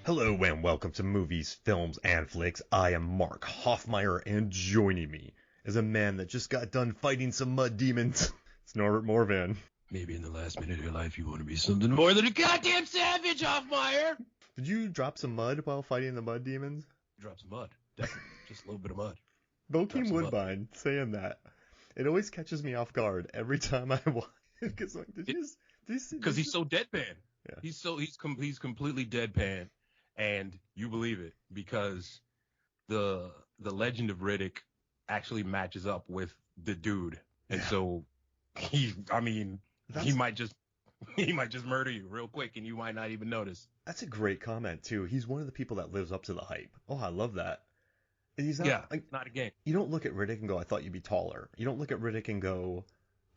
Hello and welcome to Movies, Films, and Flicks. I am Mark Hoffmeyer, and joining me is a man that just got done fighting some mud demons. It's Norbert Morvan. Maybe in the last minute of your life you want to be something more than a goddamn savage, Hoffmeyer! Did you drop some mud while fighting the mud demons? Drop some mud. Definitely. Just a little bit of mud. Bokeem Woodbine saying that. It always catches me off guard every time I watch it. Because he's so deadpan. Yeah. He's completely deadpan. And you believe it because the legend of Riddick actually matches up with the dude. And so he might just murder you real quick and you might not even notice. That's a great comment too. He's one of the people that lives up to the hype. Oh, I love that. And he's not not a game. You don't look at Riddick and go, I thought you'd be taller. You don't look at Riddick and go,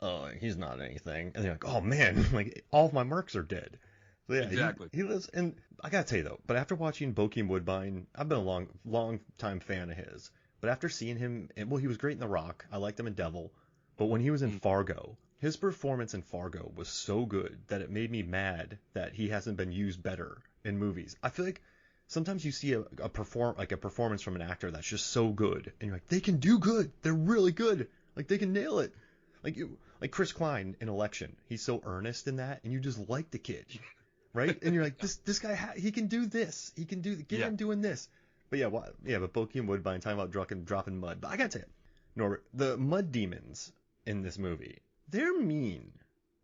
oh, he's not anything. And you're like, oh man, like all of my mercs are dead. So yeah, exactly. He lives, and I gotta tell you though, but after watching Bokeem Woodbine, I've been a long time fan of his. But after seeing him, well, he was great in The Rock. I liked him in Devil. But when he was in Fargo, his performance in Fargo was so good that it made me mad that he hasn't been used better in movies. I feel like sometimes you see a performance from an actor that's just so good, and you're like, they can do good. They're really good. Like they can nail it. Like Chris Klein in Election. He's so earnest in that, and you just like the kid. Right? And you're like, this guy, he can do this. He can do, get him doing this. But but Bokeem Woodbine talking about dropping mud. But I gotta tell you, Norbert, the mud demons in this movie, they're mean.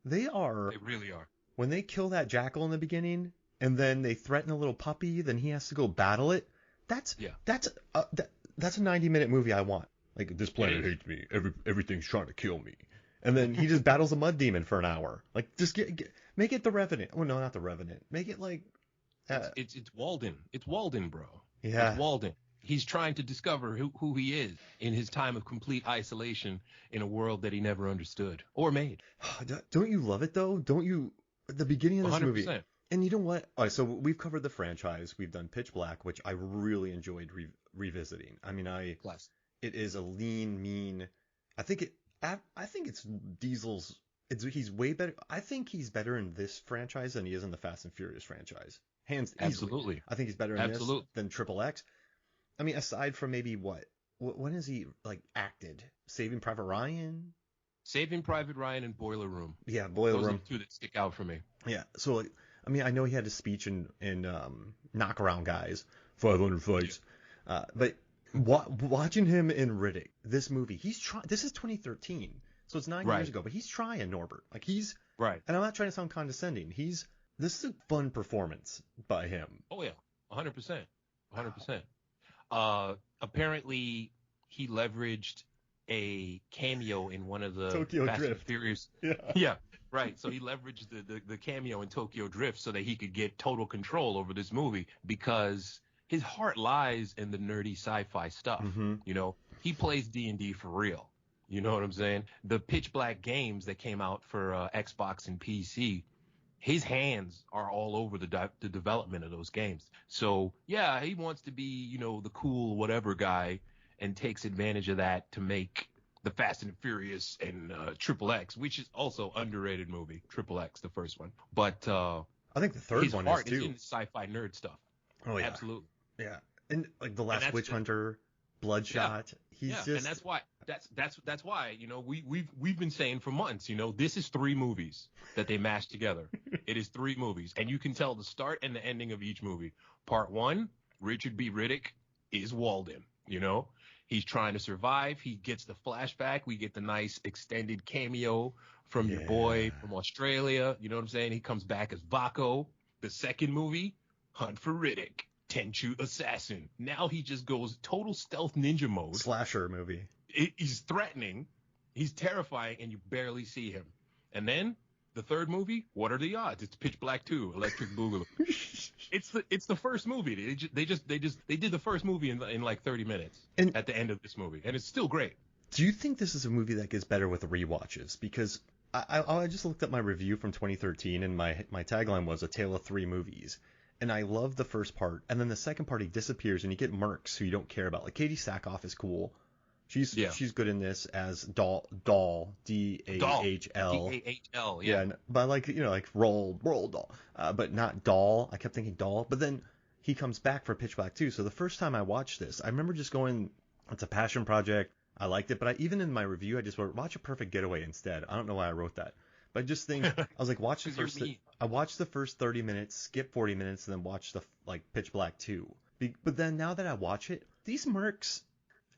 They really are. When they kill that jackal in the beginning, and then they threaten a little puppy, then he has to go battle it. That's a 90-minute movie I want. Like, this planet hates me. Everything's trying to kill me. And then he just battles a mud demon for an hour. Like, just make it the Revenant. Well, no, not the Revenant. Make it like... It's Walden. It's Walden, bro. Yeah. It's Walden. He's trying to discover who he is in his time of complete isolation in a world that he never understood or made. Don't you love it, though? Don't you... At the beginning of this 100%. movie... And you know what? All right, so we've covered the franchise. We've done Pitch Black, which I really enjoyed revisiting. I mean, it is a lean, mean... I think it's Diesel's. He's way better. I think he's better in this franchise than he is in the Fast and Furious franchise. Absolutely. Easily. I think he's better in this than Triple X. I mean, aside from maybe when has he like acted? Saving Private Ryan. Saving Private Ryan and Boiler Room. Yeah, Boiler Room. Those are the two that stick out for me. Yeah. So like, I mean, I know he had a speech in Knockaround Guys, 500 fights, but. Watching him in Riddick, this movie, this is 2013, so it's 9 years ago, but he's trying, Norbert. Like, he's... Right. And I'm not trying to sound condescending. This is a fun performance by him. Oh, yeah. 100%. 100%. Apparently, he leveraged a cameo in one of the Tokyo Fast Drift. And Furious... Yeah. Yeah, right. So he leveraged the cameo in Tokyo Drift so that he could get total control over this movie because... his heart lies in the nerdy sci-fi stuff. Mm-hmm. You know, he plays D&D for real. You know what I'm saying? The Pitch Black games that came out for Xbox and PC, his hands are all over the development of those games. So, yeah, he wants to be, the cool whatever guy and takes advantage of that to make the Fast and Furious and Triple X, which is also underrated movie, Triple X, the first one. But I think the third one is too. His heart is in the sci-fi nerd stuff. Oh, yeah. Absolutely. Yeah, and like The Last Witch Hunter, Bloodshot. He's just, and that's why we've been saying for months, this is 3 movies that they mashed together. It is 3 movies, and you can tell the start and the ending of each movie. Part 1, Richard B. Riddick is Walden. He's trying to survive. He gets the flashback. We get the nice extended cameo from your boy from Australia. You know what I'm saying? He comes back as Baco. The second movie, Hunt for Riddick. Tenchu Assassin. Now he just goes total stealth ninja mode. Slasher movie. He's threatening. He's terrifying, and you barely see him. And then the third movie, what are the odds? It's Pitch Black 2, Electric Boogaloo. It's the first movie. They did the first movie in like 30 minutes at the end of this movie, and it's still great. Do you think this is a movie that gets better with rewatches? Because I just looked at my review from 2013, and my tagline was A Tale of 3 Movies. And I love the first part, and then the second part he disappears, and you get mercs who you don't care about. Like Katie Sackhoff is cool. She's good in this as Dahl, Dahl, D-A-H-L. D-A-H-L, yeah. But like Roll Dahl, but not Dahl. I kept thinking Dahl, but then he comes back for Pitch Black 2. So the first time I watched this, I remember just going, it's a passion project. I liked it, but even in my review, I just wrote, watch A Perfect Getaway instead. I don't know why I wrote that. But I just think, I was like, I watched the first 30 minutes, skip 40 minutes, and then watch the, Pitch Black 2. But then now that I watch it, these mercs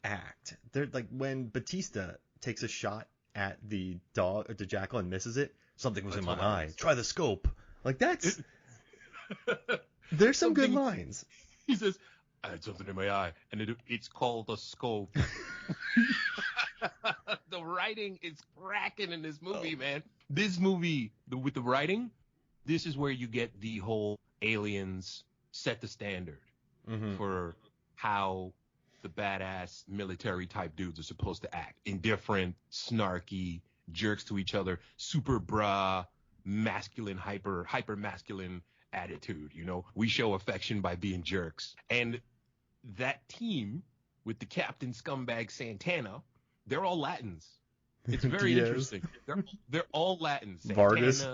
act. They're like, when Batista takes a shot at the jackal and misses it, something was in my eye. Try the scope. Like, that's, there's some good lines. He says, I had something in my eye, and it's called a scope. The writing is cracking in this movie, man. This movie, with the writing, this is where you get the whole aliens set the standard for how the badass military type dudes are supposed to act. Indifferent, snarky, jerks to each other, super bra, masculine, hyper masculine attitude. You know, we show affection by being jerks. And that team with the Captain Scumbag Santana, they're all Latins. It's very interesting. They're all Latins. Santana, Vargas.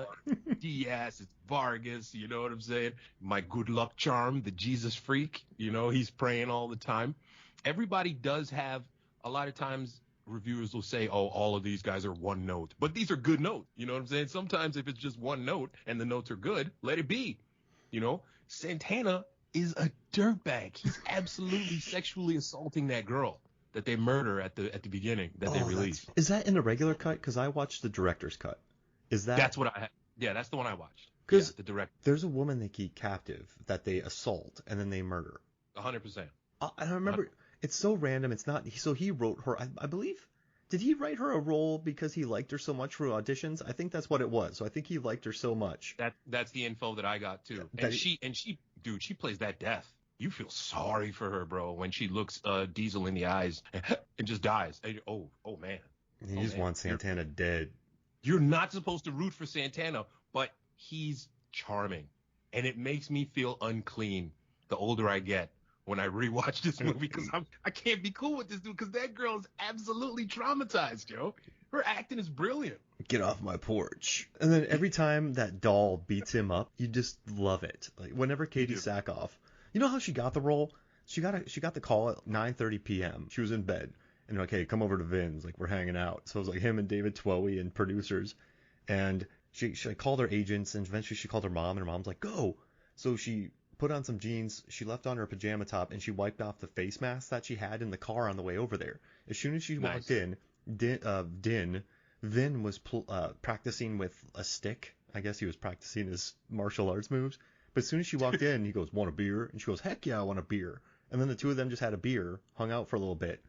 Diaz, it's Vargas, you know what I'm saying? My good luck charm, the Jesus freak, you know, he's praying all the time. Everybody does have, a lot of times reviewers will say, oh, all of these guys are one note. But these are good notes, you know what I'm saying? Sometimes if it's just one note and the notes are good, let it be. You know, Santana is a dirtbag. He's absolutely sexually assaulting that girl that they murder at the beginning that they release. Is that in the regular cut? Because I watched the director's cut. Is that? That's what that's the one I watched. Because the director. There's a woman they keep captive that they assault and then they murder. 100%. I remember. It's so random. It's not. So he wrote her. I believe. Did he write her a role because he liked her so much for auditions? I think that's what it was. So I think he liked her so much. That's the info that I got too. And she dude, she plays that death. You feel sorry for her, bro, when she looks Diesel in the eyes and just dies. And oh man. You just want Santana dead. You're not supposed to root for Santana, but he's charming. And it makes me feel unclean the older I get when I rewatch this movie, because I can't be cool with this dude, because that girl is absolutely traumatized, yo. Her acting is brilliant. Get off my porch. And then every time that doll beats him up, you just love it. Like whenever Katie Sackhoff, you know how she got the role? She got the call at 9:30 p.m. She was in bed, and they're like, hey, come over to Vin's, like we're hanging out. So it was like him and David Twohy and producers, and she called her agents, and eventually she called her mom, and her mom's like, go. So she put on some jeans, she left on her pajama top, and she wiped off the face mask that she had in the car on the way over there. As soon as she walked in, Vin was practicing with a stick. I guess he was practicing his martial arts moves. But as soon as she walked in, he goes, want a beer? And she goes, heck yeah, I want a beer. And then the two of them just had a beer, hung out for a little bit.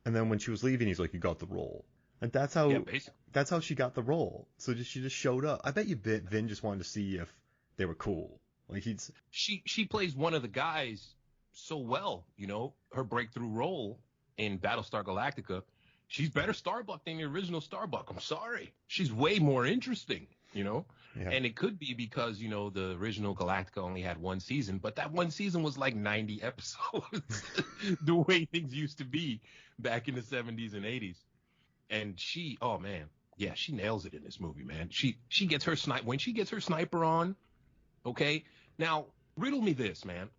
And then when she was leaving, he's like, you got the role. And that's how she got the role. So she just showed up. I bet you Vin just wanted to see if they were cool. Like she plays one of the guys so well, you know, her breakthrough role in Battlestar Galactica. She's better Starbuck than the original Starbuck. I'm sorry. She's way more interesting, you know? Yeah. And it could be because, you know, the original Galactica only had one season, but that one season was like 90 episodes, the way things used to be back in the 70s and 80s. And she nails it in this movie, man. She gets her when she gets her sniper on. Okay, now riddle me this, man.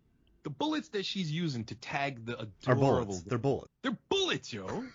The bullets that she's using to tag the adorable... They're bullets. They're bullets, yo.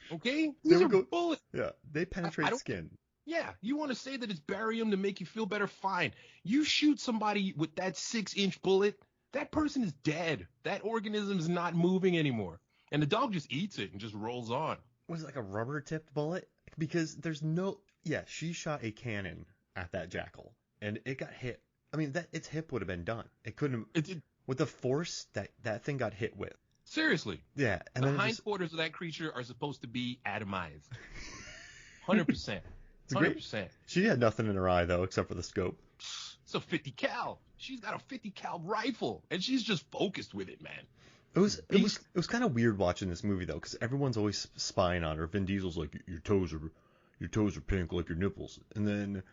Okay? These are bullets. Yeah, they penetrate skin. Yeah, you want to say that it's barium to make you feel better? Fine. You shoot somebody with that 6-inch bullet, that person is dead. That organism is not moving anymore. And the dog just eats it and just rolls on. Was it like a rubber-tipped bullet? Because there's no... Yeah, she shot a cannon at that jackal, and it got hit. I mean, its hip would have been done. It couldn't have, with the force that thing got hit with. Seriously. Yeah. And the hindquarters of that creature are supposed to be atomized. 100%. 100%. She had nothing in her eye, though, except for the scope. It's a 50 cal. She's got a 50 cal rifle, and she's just focused with it, man. It was kind of weird watching this movie, though, because everyone's always spying on her. Vin Diesel's like, your toes are pink like your nipples. And then...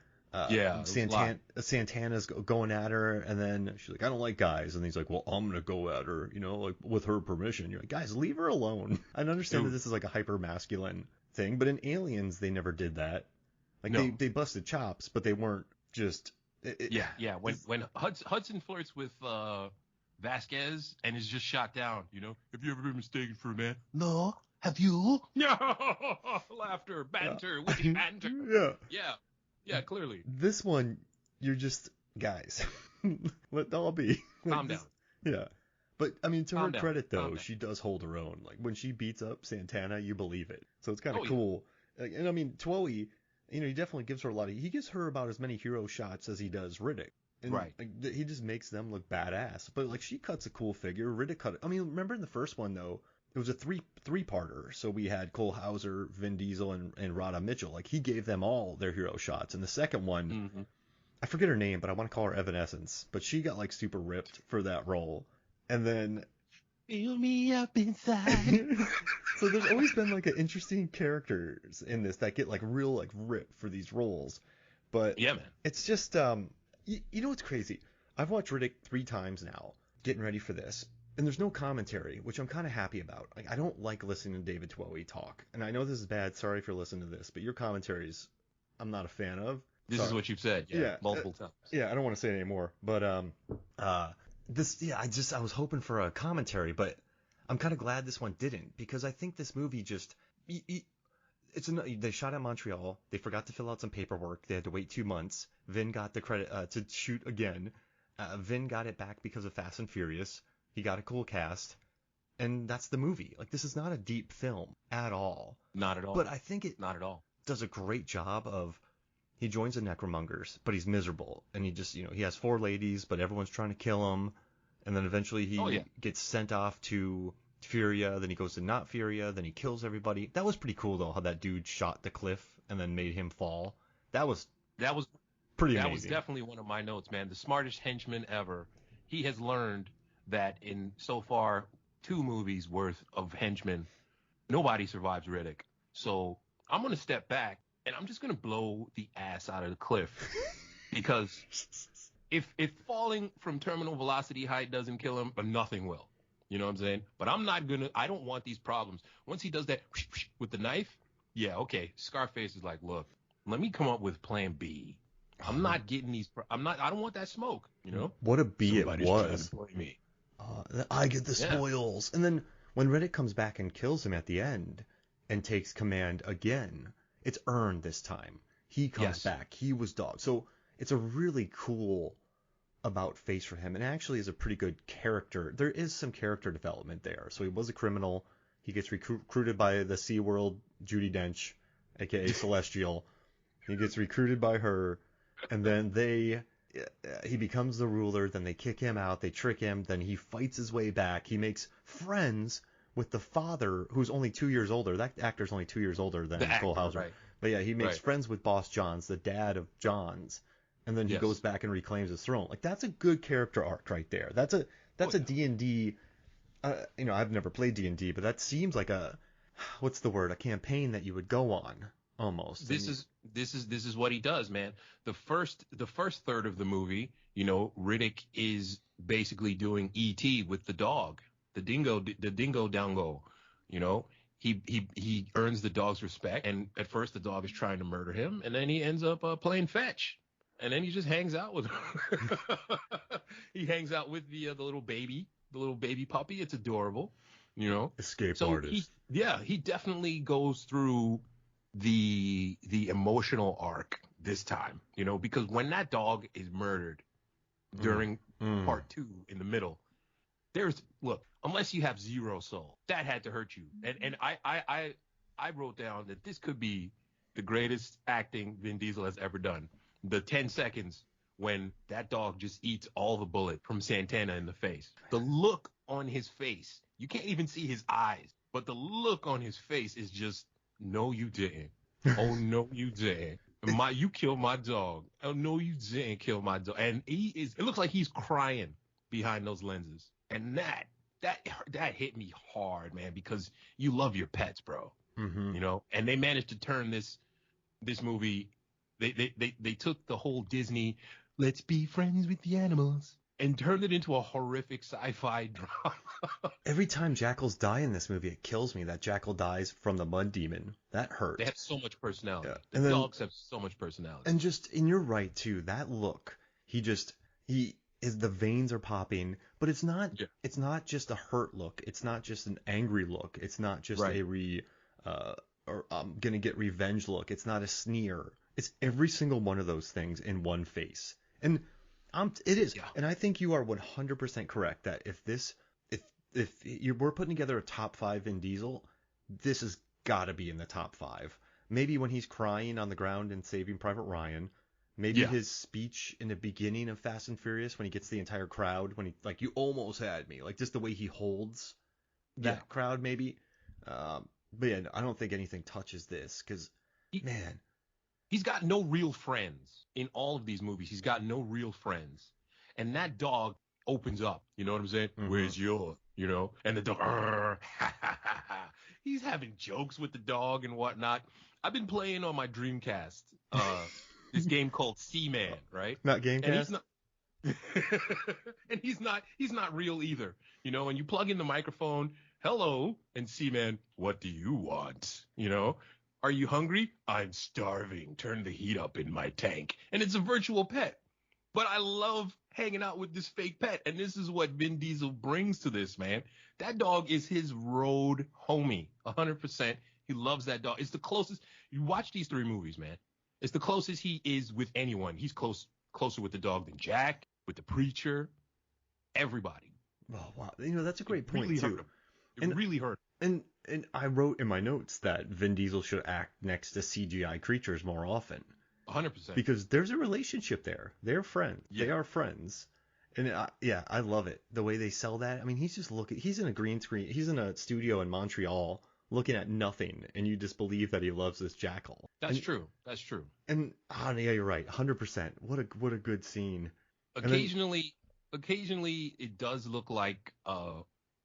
Santana's going at her, and then she's like, I don't like guys. And he's like, well, I'm going to go at her, you know, like with her permission. You're like, guys, leave her alone. I understand that this is like a hyper masculine thing, but in Aliens, they never did that. Like they busted chops, but they weren't just. When Hudson flirts with Vasquez and is just shot down. Have you ever been mistaken for a man? No. Have you? No. Laughter, banter, witty banter. Yeah. Yeah. Yeah, clearly. This one, you're just guys. Let all be. Calm down. Yeah. But I mean, to her credit though, Down. she does hold her own. Like when she beats up Santana, you believe it. So it's kind of Oh, cool. And I mean, Twoi, he definitely gives her a lot of. He gives her about as many hero shots as he does Riddick. And, right. Like, he just makes them look badass. But like she cuts a cool figure. Riddick cut. I mean, remember in the first one though, it was a three-parter. So we had Cole Hauser, Vin Diesel, and Radha Mitchell. Like he gave them all their hero shots. And the second one, I forget her name, but I want to call her Evanescence. But she got like super ripped for that role. And then fill me up inside. So there's always been like an interesting characters in this that get like real like ripped for these roles. But yeah, man. It's just you know what's crazy? I've watched Riddick 3 times now, getting ready for this. And there's no commentary, which I'm kind of happy about. Like I don't like listening to David Twoi talk. And I know this is bad, sorry if you're listening to this, but your commentaries I'm not a fan of. This is what you've said, multiple times. Yeah, I don't want to say it anymore. But I was hoping for a commentary, but I'm kind of glad this one didn't, because I think this movie just they shot at Montreal. They forgot to fill out some paperwork. They had to wait 2 months. Vin got the credit to shoot again. Vin got it back because of Fast and Furious. He got a cool cast, and that's the movie. Like this is not a deep film at all. Not at all. But I think it not at all does a great job of. He joins the Necromongers, but he's miserable, and he just he has 4 ladies, but everyone's trying to kill him, and then eventually he gets sent off to Furia, then he goes to not Furia, then he kills everybody. That was pretty cool though, how that dude shot the cliff and then made him fall. That was pretty amazing. That was definitely one of my notes, man. The smartest henchman ever. He has learned that in so far 2 movies worth of henchmen, nobody survives Riddick. So I'm gonna step back and I'm just gonna blow the ass out of the cliff, because if falling from terminal velocity height doesn't kill him, nothing will. You know what I'm saying? But I don't want these problems. Once he does that with the knife, yeah, okay. Scarface is like, look, let me come up with plan B. I'm not getting these. I don't want that smoke. What a B Somebody's it was. trying to play me. I get the spoils. And then when Riddick comes back and kills him at the end and takes command again, it's earned this time. He comes back. He was dog. So it's a really cool about face for him, and actually is a pretty good character. There is some character development there. So he was a criminal. He gets recruited by the SeaWorld Judi Dench, aka Celestial. He gets recruited by her, and then he becomes the ruler. Then they kick him out. They trick him. Then he fights his way back. He makes friends with the father, who's only 2 years older. That actor's only 2 years older than Cole Hauser. Right. But yeah, he makes friends with Boss Johns, the dad of Johns, and then he goes back and reclaims his throne. Like that's a good character arc right there. That's a D&D. I've never played D&D, but that seems like a campaign that you would go on almost. This is what he does, man. The first third of the movie, Riddick is basically doing E.T. with the dog, the dingo dango. He earns the dog's respect, and at first the dog is trying to murder him, and then he ends up playing fetch, and then he just hangs out with her. He hangs out with the little baby puppy. It's adorable, Escape artist. He definitely goes through the emotional arc this time, because when that dog is murdered during part 2 in the middle, unless you have zero soul, that had to hurt you. And I wrote down that this could be the greatest acting Vin Diesel has ever done. The 10 seconds when that dog just eats all the bullet from Santana in the face. The look on his face, you can't even see his eyes, but the look on his face is just, no, you didn't. Oh, no, you didn't. You killed my dog. Oh, no, you didn't kill my dog. And it looks like he's crying behind those lenses. And that hit me hard, man, because you love your pets, bro. Mm-hmm. And they managed to turn this movie. They took the whole Disney, let's be friends with the animals, and turned it into a horrific sci-fi drama. Every time jackals die in this movie, it kills me that Jackal dies from the mud demon. That hurts. They have so much personality. Yeah. The dogs have so much personality. And you're right too. That look, he is the veins are popping, but it's not Yeah. it's not just a hurt look. It's not just an angry look. It's not just Right. or I'm gonna get revenge look. It's not a sneer. It's every single one of those things in one face. And it is. Yeah. And I think you are 100% correct that we're putting together a top 5 Vin Diesel, this has got to be in the top 5. Maybe when he's crying on the ground in Saving Private Ryan. Maybe Yeah. his speech in the beginning of Fast and Furious when he gets the entire crowd, when he like, you almost had me, like just the way he holds that Yeah. crowd maybe. But yeah, I don't think anything touches this because, He, man, he's got no real friends in all of these movies. He's got no real friends. And that dog opens up. You know what I'm saying? Mhm. Where's your, you know? And the dog, he's having jokes with the dog and whatnot. I've been playing on my Dreamcast this game called Seaman, right? not And he's Gamecast. not. And he's not real either. You know, and you plug in the microphone, hello, and Seaman, what do you want? You know, are you hungry? I'm starving. Turn the heat up in my tank. And it's a virtual pet. But I love hanging out with this fake pet. And this is what Vin Diesel brings to this, man. That dog is his road homie. 100%. He loves that dog. It's the closest. You watch these 3 movies, man. It's the closest he is with anyone. He's closer with the dog than Jack, with the preacher, everybody. Oh wow, that's a It great point really too. hurt him. It And really hurt. and I wrote in my notes that Vin Diesel should act next to CGI creatures more often 100%. because there's a relationship there. They're friends. They Yeah. are friends. And I love it. The way they sell that. I mean, he's in a green screen. He's in a studio in Montreal looking at nothing, and you just believe that he loves this jackal. That's true. That's true. And yeah, you're right. 100%. What a good scene. And then, Occasionally, it does look like a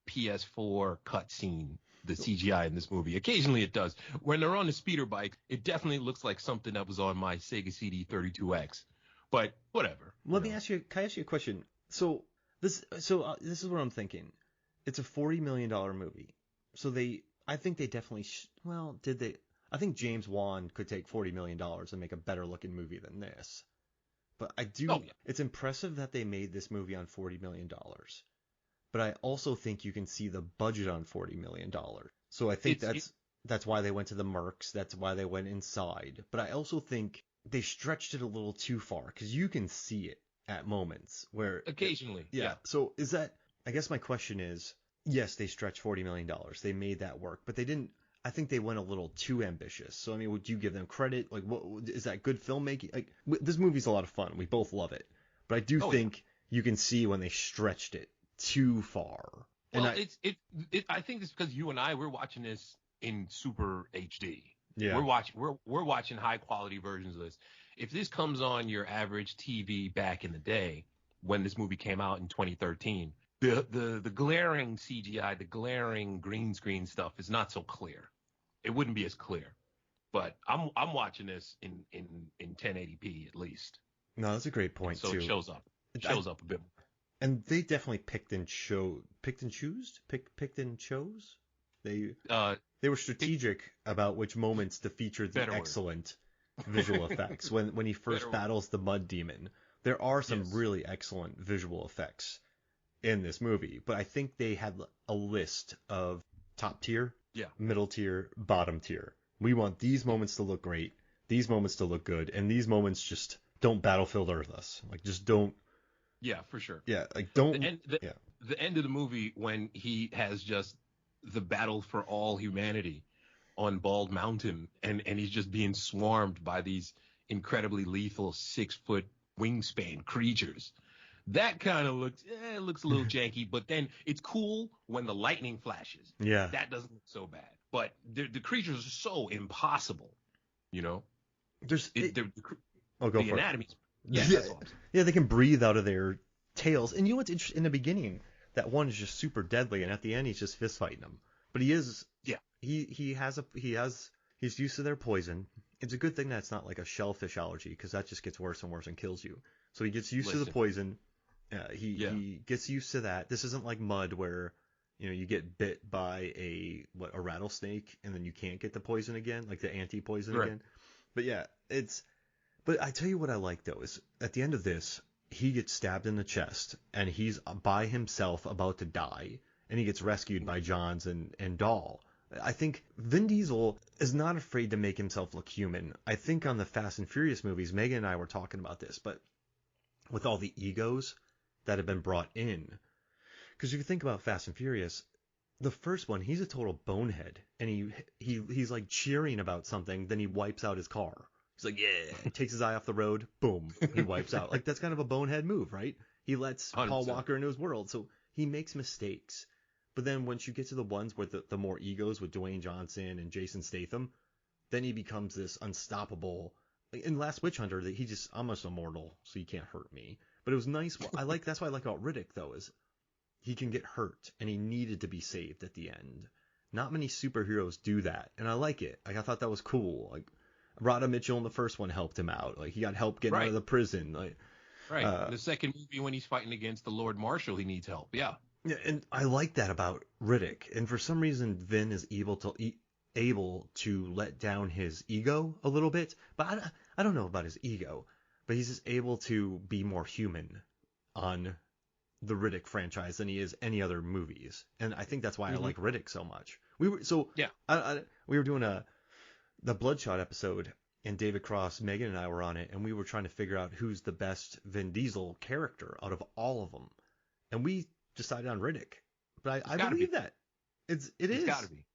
PS4 cutscene, the CGI in this movie. Occasionally it does. When they're on the speeder bike, it definitely looks like something that was on my Sega CD 32X. But whatever. let me ask you. Can I ask you a question? So this is what I'm thinking. It's a $40 million movie. So I think they definitely. Did they? I think James Wan could take $40 million and make a better looking movie than this. But I do. Oh, yeah. It's impressive that they made this movie on $40 million. But I also think you can see the budget on $40 million. So I think that's why they went to the Mercs. That's why they went inside. But I also think they stretched it a little too far because you can see it at moments where Occasionally. yeah. So is that? I guess my question is, yes, they stretched $40 million. They made that work, but they didn't. I think they went a little too ambitious. So I mean, would you give them credit? Like, what is that good filmmaking? Like, this movie's a lot of fun. We both love it, but I do think you can see when they stretched it too far. Well, I think it's because you and we're watching this in super HD. Yeah. We're watching high quality versions of this. If this comes on your average TV back in the day when this movie came out in 2013, the glaring CGI, the glaring green screen stuff is not so clear. It wouldn't be as clear. But I'm watching this in 1080p at least. No, that's a great point so too. It shows up. It shows up a bit more. And they definitely picked and chose. They were strategic about which moments to feature the excellent visual effects. When he first battles the mud demon, there are some really excellent visual effects in this movie. But I think they had a list of top tier, middle tier, bottom tier. We want these moments to look great, these moments to look good, and these moments just don't Battlefield Earth us. Like, just don't. Yeah, for sure. Yeah, like don't. The end of the movie when he has just the battle for all humanity on Bald Mountain, and he's just being swarmed by these incredibly lethal 6-foot wingspan creatures. That kind of looks a little janky, but then it's cool when the lightning flashes. Yeah. That doesn't look so bad. But the creatures are so impossible, you know? Go for it. Anatomy. Yeah, that's awesome. Yeah, they can breathe out of their tails. And you know what's interesting? In the beginning, that one is just super deadly, and at the end, he's just fist fighting them. But he is. Yeah. He's used to their poison. It's a good thing that it's not like a shellfish allergy, because that just gets worse and worse and kills you. So he gets used to the poison. He gets used to that. This isn't like Mud where, you get bit by a rattlesnake and then you can't get the poison again, like the anti-poison again. But yeah, But I tell you what I like though is at the end of this, he gets stabbed in the chest, and he's by himself about to die, and he gets rescued by Johns and Dahl. I think Vin Diesel is not afraid to make himself look human. I think on the Fast and Furious movies, Megan and I were talking about this, but with all the egos that have been brought in, because if you think about Fast and Furious, the first one, he's a total bonehead, and he's like cheering about something, then he wipes out his car. He's like, yeah, takes his eye off the road, boom, he wipes out. Like, that's kind of a bonehead move, right? He lets 100%. Paul Walker into his world, so he makes mistakes. But then once you get to the ones with the more egos with Dwayne Johnson and Jason Statham, then he becomes this unstoppable. In Last Witch Hunter, that I'm just immortal, so you can't hurt me. But it was nice. That's what I like about Riddick, though, is he can get hurt, and he needed to be saved at the end. Not many superheroes do that, and I like it. Like, I thought that was cool. Like, Rhoda Mitchell in the first one helped him out. Like, he got help getting out of the prison. Like, right. The second movie, when he's fighting against the Lord Marshal, he needs help. Yeah. Yeah, and I like that about Riddick. And for some reason, Vin is able to let down his ego a little bit. But I don't know about his ego, but he's just able to be more human on the Riddick franchise than he is any other movies. And I think that's why I like Riddick so much. We were doing the Bloodshot episode, and David Cross, Megan and I were on it, and we were trying to figure out who's the best Vin Diesel character out of all of them. And we decided on Riddick. But I believe that. It's got to be.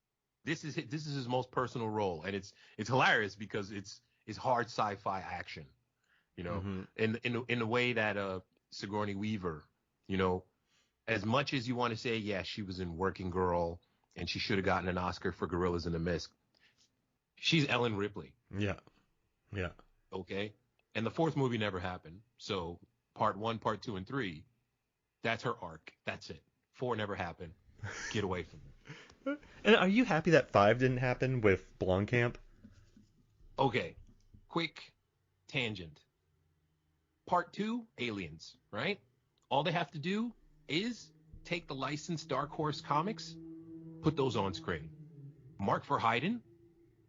This is his most personal role, and it's hilarious because it's hard sci-fi action, you know, in the way that Sigourney Weaver, you know, as much as you want to say, yeah, she was in Working Girl and she should have gotten an Oscar for Gorillas in the Mist, she's Ellen Ripley. Yeah. Okay, and the fourth movie never happened. So part 1, part 2, and 3, that's her arc. That's it. 4 never happened. Get away from it. And are you happy that 5 didn't happen with Blomkamp? Okay, quick tangent. Part 2, Aliens, right? All they have to do is take the licensed Dark Horse comics, put those on screen. Mark Verheiden,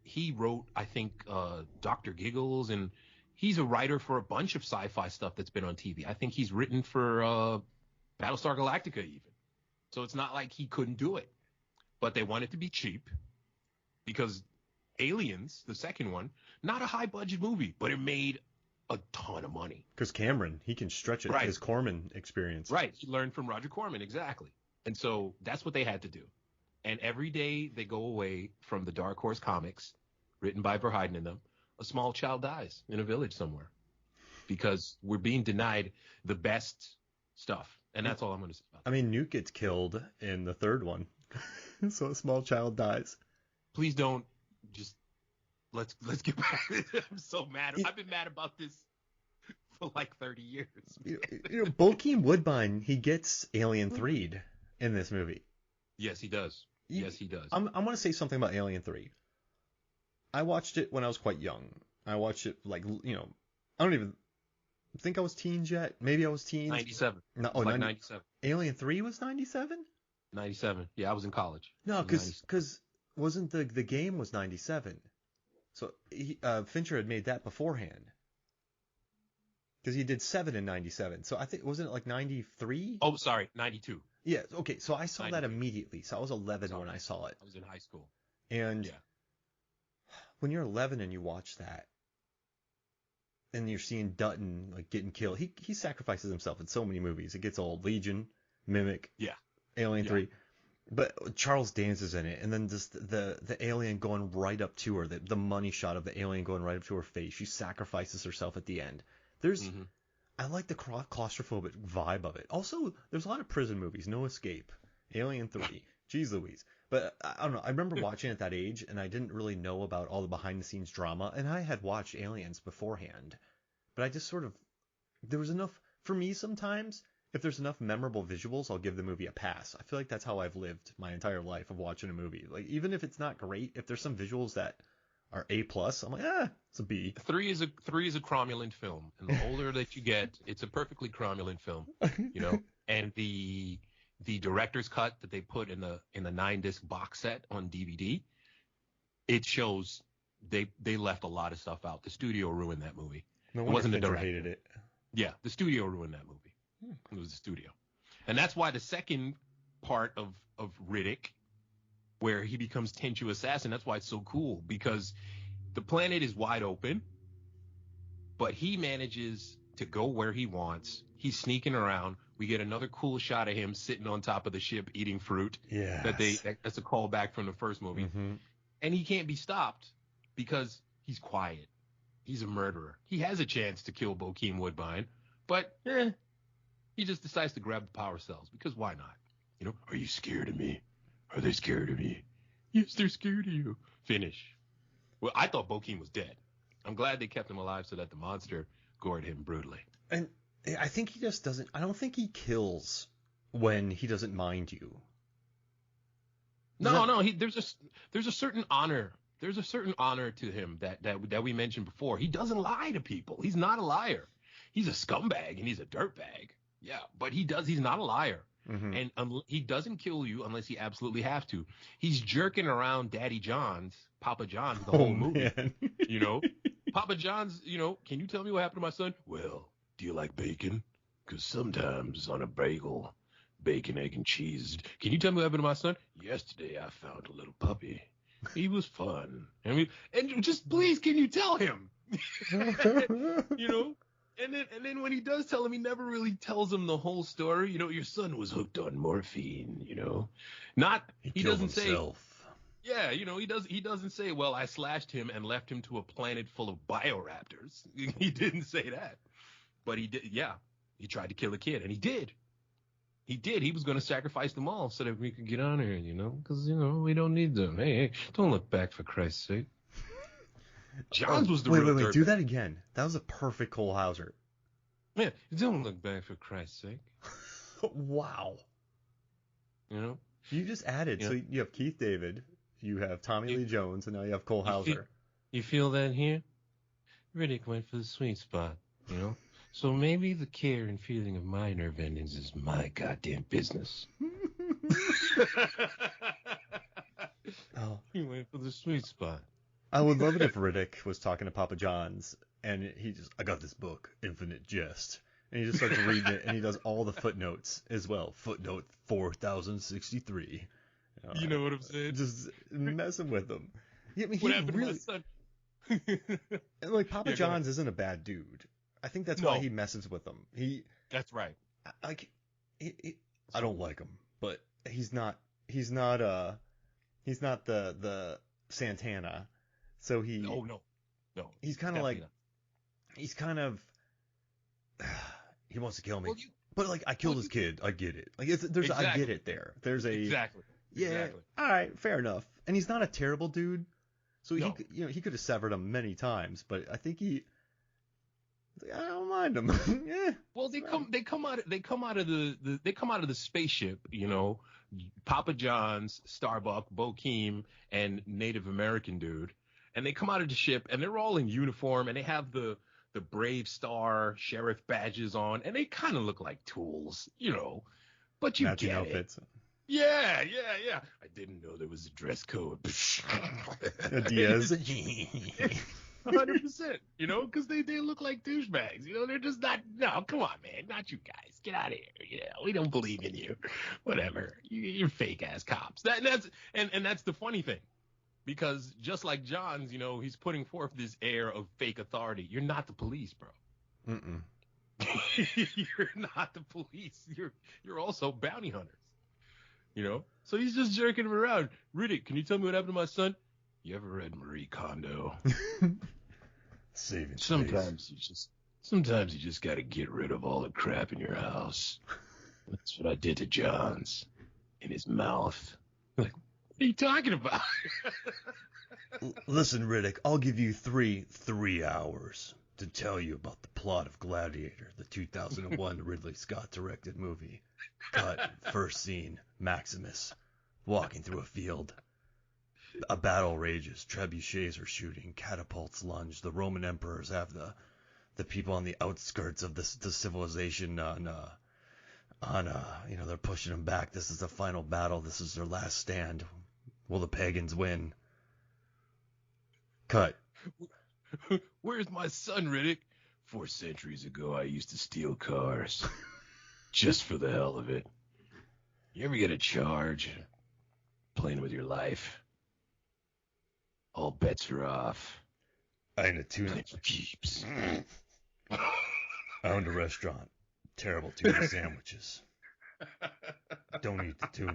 he wrote, I think, Dr. Giggles, and he's a writer for a bunch of sci-fi stuff that's been on TV. I think he's written for Battlestar Galactica even. So it's not like he couldn't do it. But they wanted to be cheap because Aliens, the second one, not a high-budget movie, but it made a ton of money. Because Cameron, he can stretch it. His Corman experience. Right. He learned from Roger Corman, exactly. And so that's what they had to do. And every day they go away from the Dark Horse comics, written by Verheiden in them, a small child dies in a village somewhere because we're being denied the best stuff. And that's all I'm going to say about that. I mean, Newt gets killed in the third one. So a small child dies. Please don't just let's get back. I'm so mad. I've been mad about this for like 30 years. You know, Bokeem Woodbine, he gets Alien 3'd in this movie. Yes, he does. Yes, he does. I want to say something about Alien 3. I watched it when I was quite young. I watched it like, you know, I don't even think I was teens yet. Maybe I was teens. 97. No, like 97. Alien 3 was 97? 97. Yeah, I was in college. No, because wasn't the game was 97. So Fincher had made that beforehand. Because he did 7 in 97. So I think, wasn't it like 93? Oh, sorry, 92. Yeah, okay. So I saw that immediately. So I was 11 when I saw it. I was in high school. And when you're 11 and you watch that, and you're seeing Dutton like getting killed, he sacrifices himself in so many movies. It gets old. Legion, Mimic, Alien 3. But Charles Dance is in it, and then just the alien going right up to her, the money shot of the alien going right up to her face. She sacrifices herself at the end. I like the claustrophobic vibe of it. Also, there's a lot of prison movies. No Escape, Alien 3, Jeez Louise. But I don't know. I remember watching at that age, and I didn't really know about all the behind-the-scenes drama. And I had watched Aliens beforehand, but I just sort of there was enough for me sometimes. If there's enough memorable visuals, I'll give the movie a pass. I feel like that's how I've lived my entire life of watching a movie. Like, even if it's not great, if there's some visuals that are A+, I'm like, it's a B. 3 is a cromulent film, and the older that you get, it's a perfectly cromulent film, you know. And the director's cut that they put in the 9-disc box set on DVD, it shows they left a lot of stuff out. The studio ruined that movie. No it wonder wasn't Fincher the director. hated it. Yeah, the studio ruined that movie. It was the studio. And that's why the second part of Riddick, where he becomes Tenchu Assassin, that's why it's so cool, because the planet is wide open, but he manages to go where he wants. He's sneaking around. We get another cool shot of him sitting on top of the ship eating fruit. Yes. That's a callback from the first movie. Mm-hmm. And he can't be stopped because he's quiet. He's a murderer. He has a chance to kill Bokeem Woodbine, but he just decides to grab the power cells, because why not? You know, are you scared of me? Are they scared of me? Yes, they're scared of you. Finish. Well, I thought Bokeem was dead. I'm glad they kept him alive so that the monster gored him brutally. And I think he just doesn't. I don't think he kills when he doesn't mind you. No. There's a certain honor. There's a certain honor to him that we mentioned before. He doesn't lie to people. He's not a liar. He's a scumbag and he's a dirtbag. Yeah, but he's not a liar. Mm-hmm. And he doesn't kill you unless he absolutely have to. He's jerking around Daddy John's, Papa John's, the whole movie. Man. You know, Papa John's, you know, can you tell me what happened to my son? Well, do you like bacon? Because sometimes on a bagel, bacon, egg, and cheese. Can you tell me what happened to my son? Yesterday I found a little puppy. He was fun. And just please, can you tell him? You know? And then when he does tell him, he never really tells him the whole story. You know, your son was hooked on morphine, you know. He doesn't himself. Say. Yeah, you know, he doesn't say, well, I slashed him and left him to a planet full of bioraptors. He didn't say that. But he did, yeah. He tried to kill a kid, and he did. He did. He was going to sacrifice them all so that we could get on here, you know, because, you know, we don't need them. Hey, don't look back, for Christ's sake. Johns was the real Wait, do that again. That was a perfect Cole Hauser. Man, don't look back, for Christ's sake. Wow. You know? You just added. Yeah. So you have Keith David, you have Tommy Lee Jones, and now you have Cole Hauser. You feel that here? Riddick went for the sweet spot, you know? So maybe the care and feeling of my nerve endings is my goddamn business. Oh. He went for the sweet spot. I would love it if Riddick was talking to Papa John's and I got this book, Infinite Jest. And he just starts reading it and he does all the footnotes as well. Footnote 4063. You know what I'm saying? Just messing with him. Yeah, I mean, What happened to my son? And like Papa John's isn't a bad dude. I think that's why he messes with them. That's right. I don't like him, but he's not the Santana. So he No. He's kind of like he wants to kill me. But like I killed his kid. I get it. Like I get it there. There's a Exactly. Yeah. Exactly. All right, fair enough. And he's not a terrible dude. So No. he could have severed him many times, but I think I don't mind him. Yeah. Well, they come out of the spaceship, you know, Papa John's, Starbuck, Bokeem, and Native American dude, and they come out of the ship and they're all in uniform and they have the Brave Star sheriff badges on and they kind of look like tools, you know, but you Matching get outfits. it. Yeah. I didn't know there was a dress code. Diaz. 100%, you know, because they look like douchebags. You know, they're just not. No, come on, man, not you guys. Get out of here. You know, we don't believe in you. Whatever. You're fake ass cops. That's the funny thing, because just like Johns, you know, he's putting forth this air of fake authority. You're not the police, bro. Mm-mm. You're not the police. You're also bounty hunters. You know, so he's just jerking him around. Riddick, can you tell me what happened to my son? You ever read Marie Kondo? Saving Sometimes you just got to get rid of all the crap in your house. That's what I did to John's in his mouth. Like, what are you talking about? Listen, Riddick, I'll give you 3 hours to tell you about the plot of Gladiator, the 2001 Ridley Scott directed movie. Cut. First scene, Maximus walking through a field. A battle rages, trebuchets are shooting, catapults lunge. The Roman emperors have the people on the outskirts of the civilization on they're pushing them back. This is the final battle. This is their last stand. Will the pagans win? Cut. Where's my son, Riddick? 4 centuries ago, I used to steal cars just for the hell of it. You ever get a charge playing with your life? All bets are off. I ain't a tuna. Playing for keeps. I owned a restaurant. Terrible tuna sandwiches. Don't eat the tuna.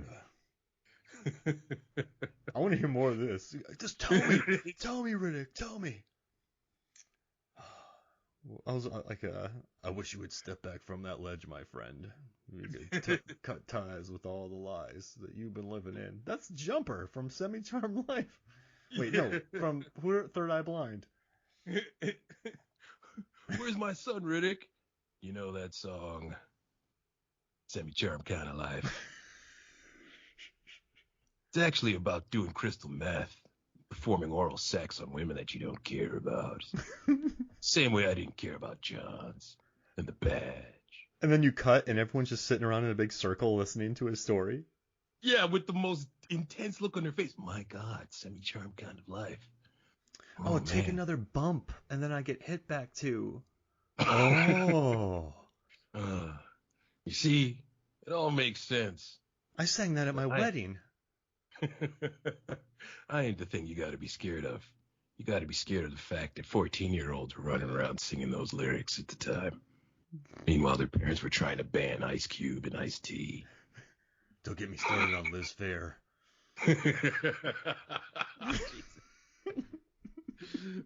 I want to hear more of this. Just tell me. Tell me, Riddick. Tell me. I was like, I wish you would step back from that ledge, my friend. You could cut ties with all the lies that you've been living in. That's Jumper from Semi-Charmed Life. Wait, no, from Third Eye Blind. Where's my son, Riddick? You know that song, Semi-Charmed Kind of Life. It's actually about doing crystal meth, performing oral sex on women that you don't care about. Same way I didn't care about John's and the badge. And then you cut, and everyone's just sitting around in a big circle listening to his story. Yeah, with the most intense look on their face. My God, Semi-Charmed Kind of Life. Oh, take another bump, and then I get hit back too. Oh. You see, it all makes sense. I sang that at my wedding. I ain't the thing you got to be scared of. You got to be scared of the fact that 14-year-olds were running around singing those lyrics at the time. Meanwhile, their parents were trying to ban Ice Cube and Ice-T. Don't get me started on Liz Phair.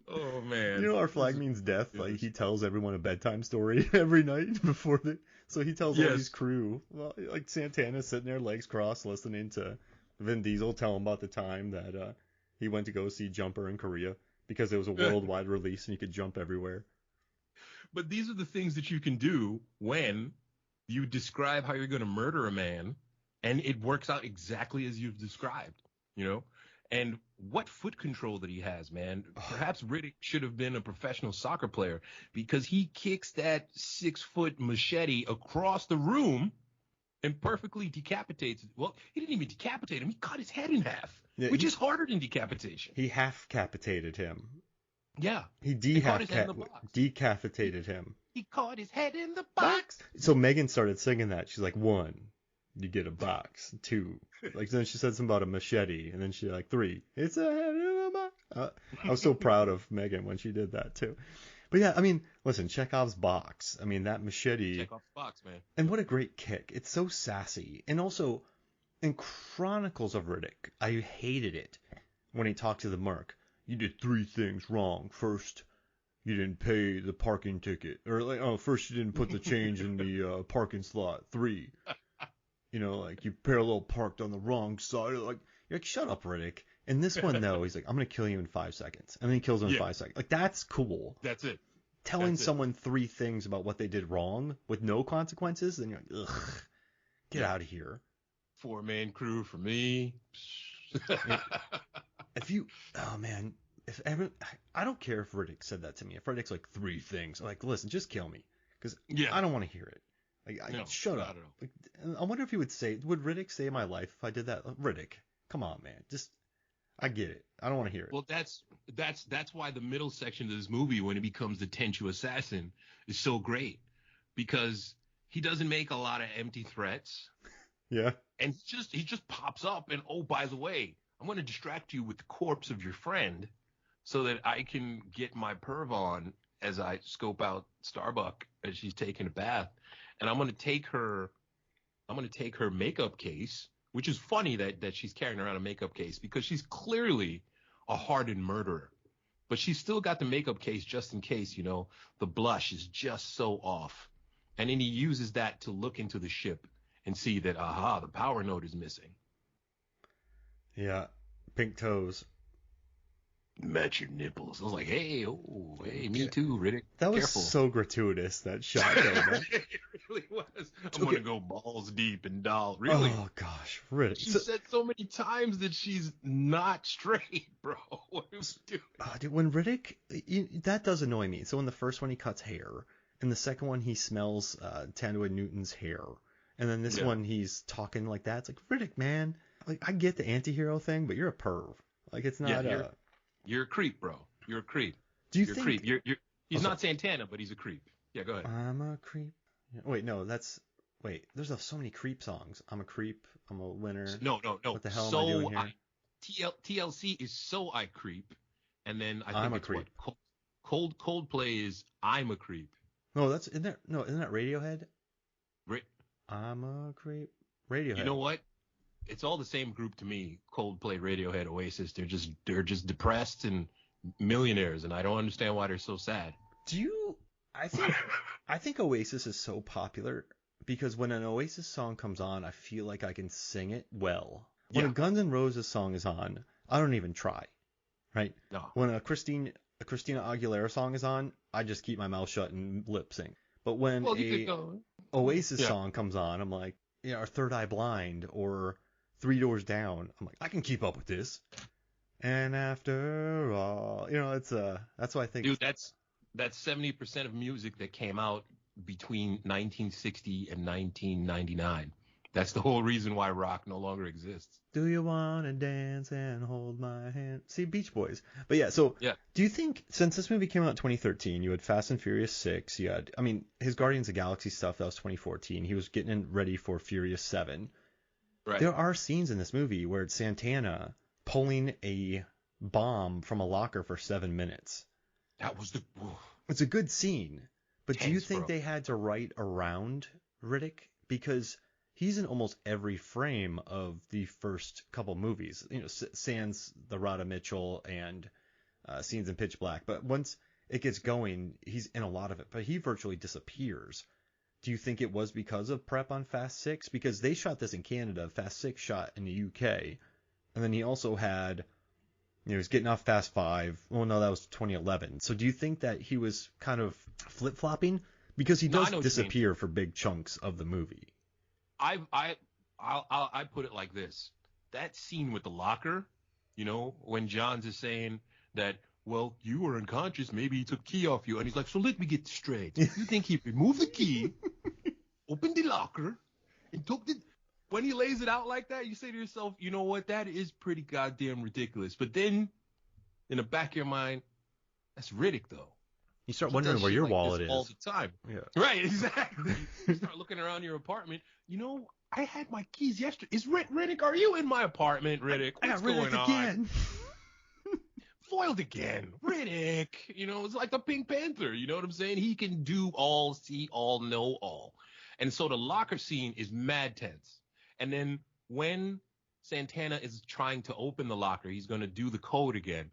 Oh, man. You know, our flag means death. Like, he tells everyone a bedtime story every night before they... So he tells all his crew. Well, like, Santana's sitting there, legs crossed, listening to Vin Diesel tell him about the time that he went to go see Jumper in Korea because it was a worldwide release and you could jump everywhere. But these are the things that you can do when you describe how you're going to murder a man, and it works out exactly as you've described, you know? And what foot control that he has, man. Perhaps Riddick should have been a professional soccer player because he kicks that 6-foot machete across the room and perfectly decapitates. Well, he didn't even decapitate him. He cut his head in half, which is harder than decapitation. He half-capitated him. Yeah. He decapitated him. He caught his head in the box. So Megan started singing that. She's like, 1, you get a box. 2, like then she said something about a machete, and then she like 3, it's a head in a box. I was so proud of Megan when she did that too. But yeah, I mean, listen, Chekhov's box. I mean, that machete. Chekhov's box, man. And what a great kick. It's so sassy. And also, in Chronicles of Riddick, I hated it when he talked to the merc. You did 3 things wrong. First, you didn't pay the parking ticket. Or, like, first you didn't put the change in the parking slot. 3. You know, like, you parallel parked on the wrong side. Like, you're like, shut up, Riddick. In this one, though, he's like, I'm going to kill you in 5 seconds. And then he kills him in 5 seconds. Like, that's cool. That's it. Telling someone 3 things about what they did wrong with no consequences, then you're like, ugh, get out of here. 4-man crew for me. I don't care if Riddick said that to me. If Riddick's like 3 things, I'm like, listen, just kill me. Because I don't want to hear it. Like, shut up. Like, I wonder if he would Riddick save my life if I did that? Riddick, come on, man. I get it. I don't want to hear it. Well, that's why the middle section of this movie, when he becomes the Tenchu assassin, is so great, because he doesn't make a lot of empty threats. Yeah. And he just pops up and, oh, by the way, I'm going to distract you with the corpse of your friend so that I can get my perv on as I scope out Starbuck as she's taking a bath. And I'm going to take her makeup case, which is funny that she's carrying around a makeup case because she's clearly a hardened murderer. But she's still got the makeup case just in case, you know, the blush is just so off. And then he uses that to look into the ship and see that, the power node is missing. Yeah, pink toes. Match your nipples. I was like, hey, me too, Riddick. That was Careful. So gratuitous, that shot, though, man. It really was. I'm going to go balls deep and doll. Really? Oh, gosh, Riddick. She said so many times that she's not straight, bro. What are you doing? Dude, when Riddick, that does annoy me. So in the first one, he cuts hair. In the second one, he smells Tandwood Newton's hair. And then this one, he's talking like that. It's like, Riddick, man. Like, I get the anti-hero thing, but you're a perv. Like, it's not You're a creep, bro. You're a creep. Do you You're think... a creep. He's not Santana, but he's a creep. Yeah, go ahead. I'm a creep. Wait, no, there's so many creep songs. I'm a creep. I'm a winner. No. What the hell am I doing here? TLC is So I Creep, and then I I'm think a it's creep. what Coldplay is I'm a Creep. No, isn't that Radiohead? Right? I'm a creep. Radiohead. You know what? It's all the same group to me. Coldplay, Radiohead, Oasis. They're just depressed and millionaires, and I don't understand why they're so sad. I think Oasis is so popular because when an Oasis song comes on, I feel like I can sing it well. When a Guns N' Roses song is on, I don't even try. Right? No. When a Christina Aguilera song is on, I just keep my mouth shut and lip sync. But when Oasis song comes on, I'm like, or Third Eye Blind or Three Doors Down, I'm like, I can keep up with this. And after all, it's that's why I think. Dude, that's 70% of music that came out between 1960 and 1999. That's the whole reason why rock no longer exists. Do you want to dance and hold my hand? See, Beach Boys. But yeah. Do you think, since this movie came out in 2013, you had Fast and Furious 6, his Guardians of the Galaxy stuff, that was 2014. He was getting ready for Furious 7. Right. There are scenes in this movie where it's Santana pulling a bomb from a locker for 7 minutes. It's a good scene. But do you think they had to write around Riddick? Because he's in almost every frame of the first couple movies. Sans the Radha Mitchell and scenes in Pitch Black. But once it gets going, he's in a lot of it. But he virtually disappears. Do you think it was because of prep on Fast 6? Because they shot this in Canada. Fast 6 shot in the UK. And then he also had, he was getting off Fast 5. Well, no, that was 2011. So do you think that he was kind of flip-flopping? Because he does disappear for big chunks of the movie. I put it like this. That scene with the locker, when Johns is saying that, well, you were unconscious, maybe he took key off you. And he's like, so let me get straight. You think he removed the key, opened the locker, and took the... When he lays it out like that, you say to yourself, you know what, that is pretty goddamn ridiculous. But then, in the back of your mind, that's Riddick, though. You start wondering where your wallet is. All the time. Yeah. Right, exactly. You start looking around your apartment. I had my keys yesterday. Riddick, are you in my apartment, Riddick? What's going on? Again. Foiled again. Riddick. It's like the Pink Panther. You know what I'm saying? He can do all, see all, know all. And so the locker scene is mad tense. And then when Santana is trying to open the locker, he's going to do the code again.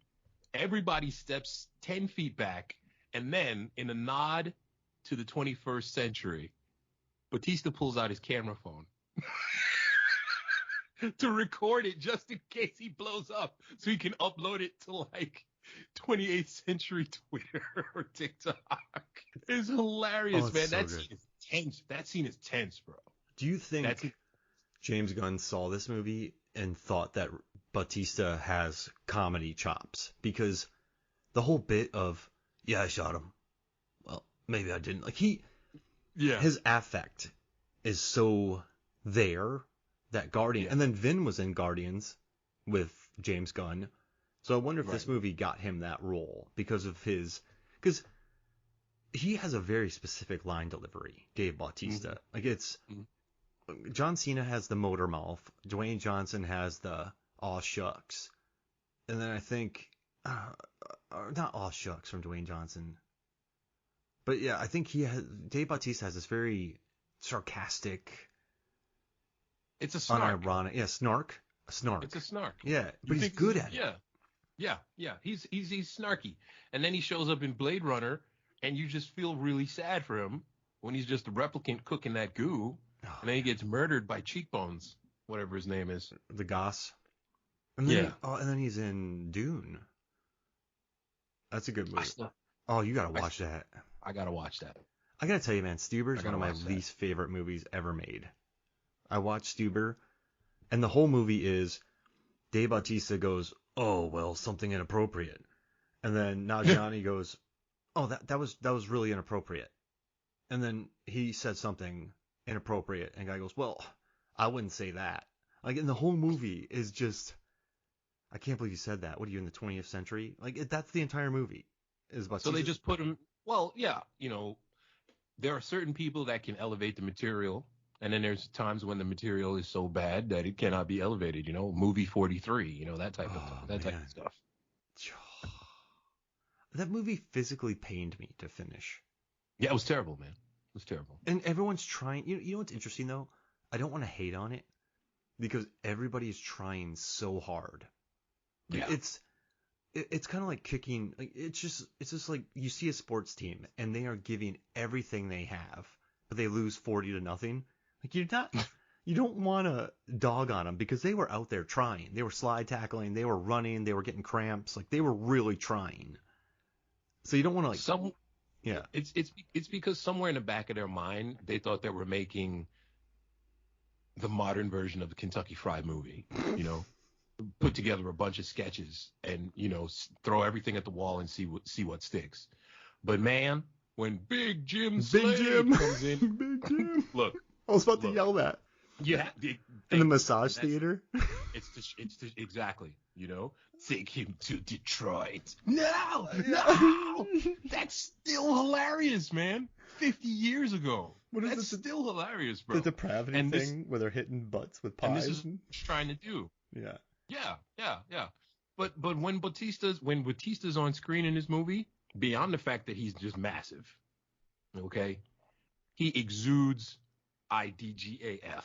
Everybody steps 10 feet back. And then, in a nod to the 21st century, Batista pulls out his camera phone to record it just in case he blows up so he can upload it to, 28th century Twitter or TikTok. It's hilarious, man. That scene is tense. That scene is tense, bro. Do you think James Gunn saw this movie and thought that Batista has comedy chops? Because the whole bit of, yeah, I shot him. Well, maybe I didn't. His affect is so there that Guardian, and then Vin was in Guardians with James Gunn. So I wonder if this movie got him that role because he has a very specific line delivery, Dave Bautista. John Cena has the motor mouth. Dwayne Johnson has the aw shucks. And then I think, not aw shucks from Dwayne Johnson. But yeah, I think Dave Bautista has this very sarcastic. It's a snark. Unironic. Yeah, snark. A snark. It's a snark. Yeah, but he's good at it. Yeah. He's snarky. And then he shows up in Blade Runner, and you just feel really sad for him when he's just a replicant cooking that goo. And then he gets murdered by Cheekbones, whatever his name is. The Goss. And then and then he's in Dune. That's a good movie. You gotta watch that. I gotta watch that. I gotta tell you, man, Stuber's one of my least favorite movies ever made. I watched Stuber, and the whole movie is Dave Bautista goes, oh, well, something inappropriate. And then Johnny goes, oh, that was really inappropriate. And then he said something inappropriate, and the guy goes, well, I wouldn't say that. And the whole movie is just, I can't believe you said that. What are you, in the 20th century? That's the entire movie. Is Bautista. So they just put him Well, yeah, there are certain people that can elevate the material, and then there's times when the material is so bad that it cannot be elevated. Movie 43, Oh that type man, of stuff. that movie physically pained me to finish. Yeah, it was terrible, man. It was terrible. And everyone's trying. You know what's interesting though? I don't want to hate on it because everybody is trying so hard. Like, Yeah. it's kind of like kicking. Like it's just like you see a sports team and they are giving everything they have, but they lose 40-0. Like you don't want to dog on them because they were out there trying. They were slide tackling, they were running, they were getting cramps. Like they were really trying. So you don't want to like, Some yeah. it's because somewhere in the back of their mind they thought they were making the modern version of the Kentucky Fried Movie, put together a bunch of sketches and throw everything at the wall and see what sticks. But man, when Big Jim Big Slade Jim comes in, Big Jim. look, I was about to look, yell that. yeah, In the massage theater. It's exactly, take him to Detroit. No, that's still hilarious, man. 50 years ago. What is That's still hilarious, bro. The depravity And thing where they're hitting butts with pies. And this is what he's trying to do. Yeah. Yeah. But when Batista's on screen in this movie, beyond the fact that he's just massive, okay, he exudes IDGAF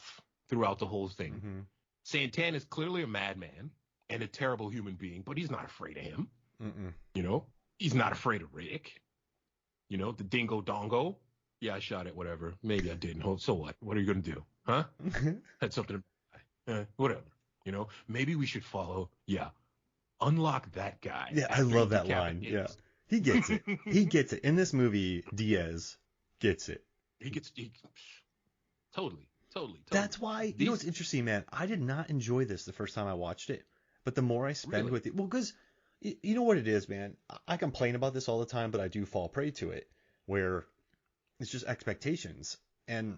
throughout the whole thing. Mm-hmm. Santana's clearly a madman and a terrible human being, but he's not afraid of him. Mm-mm. He's not afraid of Riddick. The dingo dongo. Yeah, I shot it, whatever. Maybe I didn't. So what? What are you going to do? Huh? Had something to... whatever. Maybe we should follow... Yeah. Unlock that guy. Yeah, I love that line. Yeah. He gets it. He gets it. In this movie, Diaz gets it. Totally. That's why... You know what's interesting, man? I did not enjoy this the first time I watched it. But the more I spend with it... Well, because... You know what it is, man? I complain about this all the time, but I do fall prey to it. Where... It's just expectations. And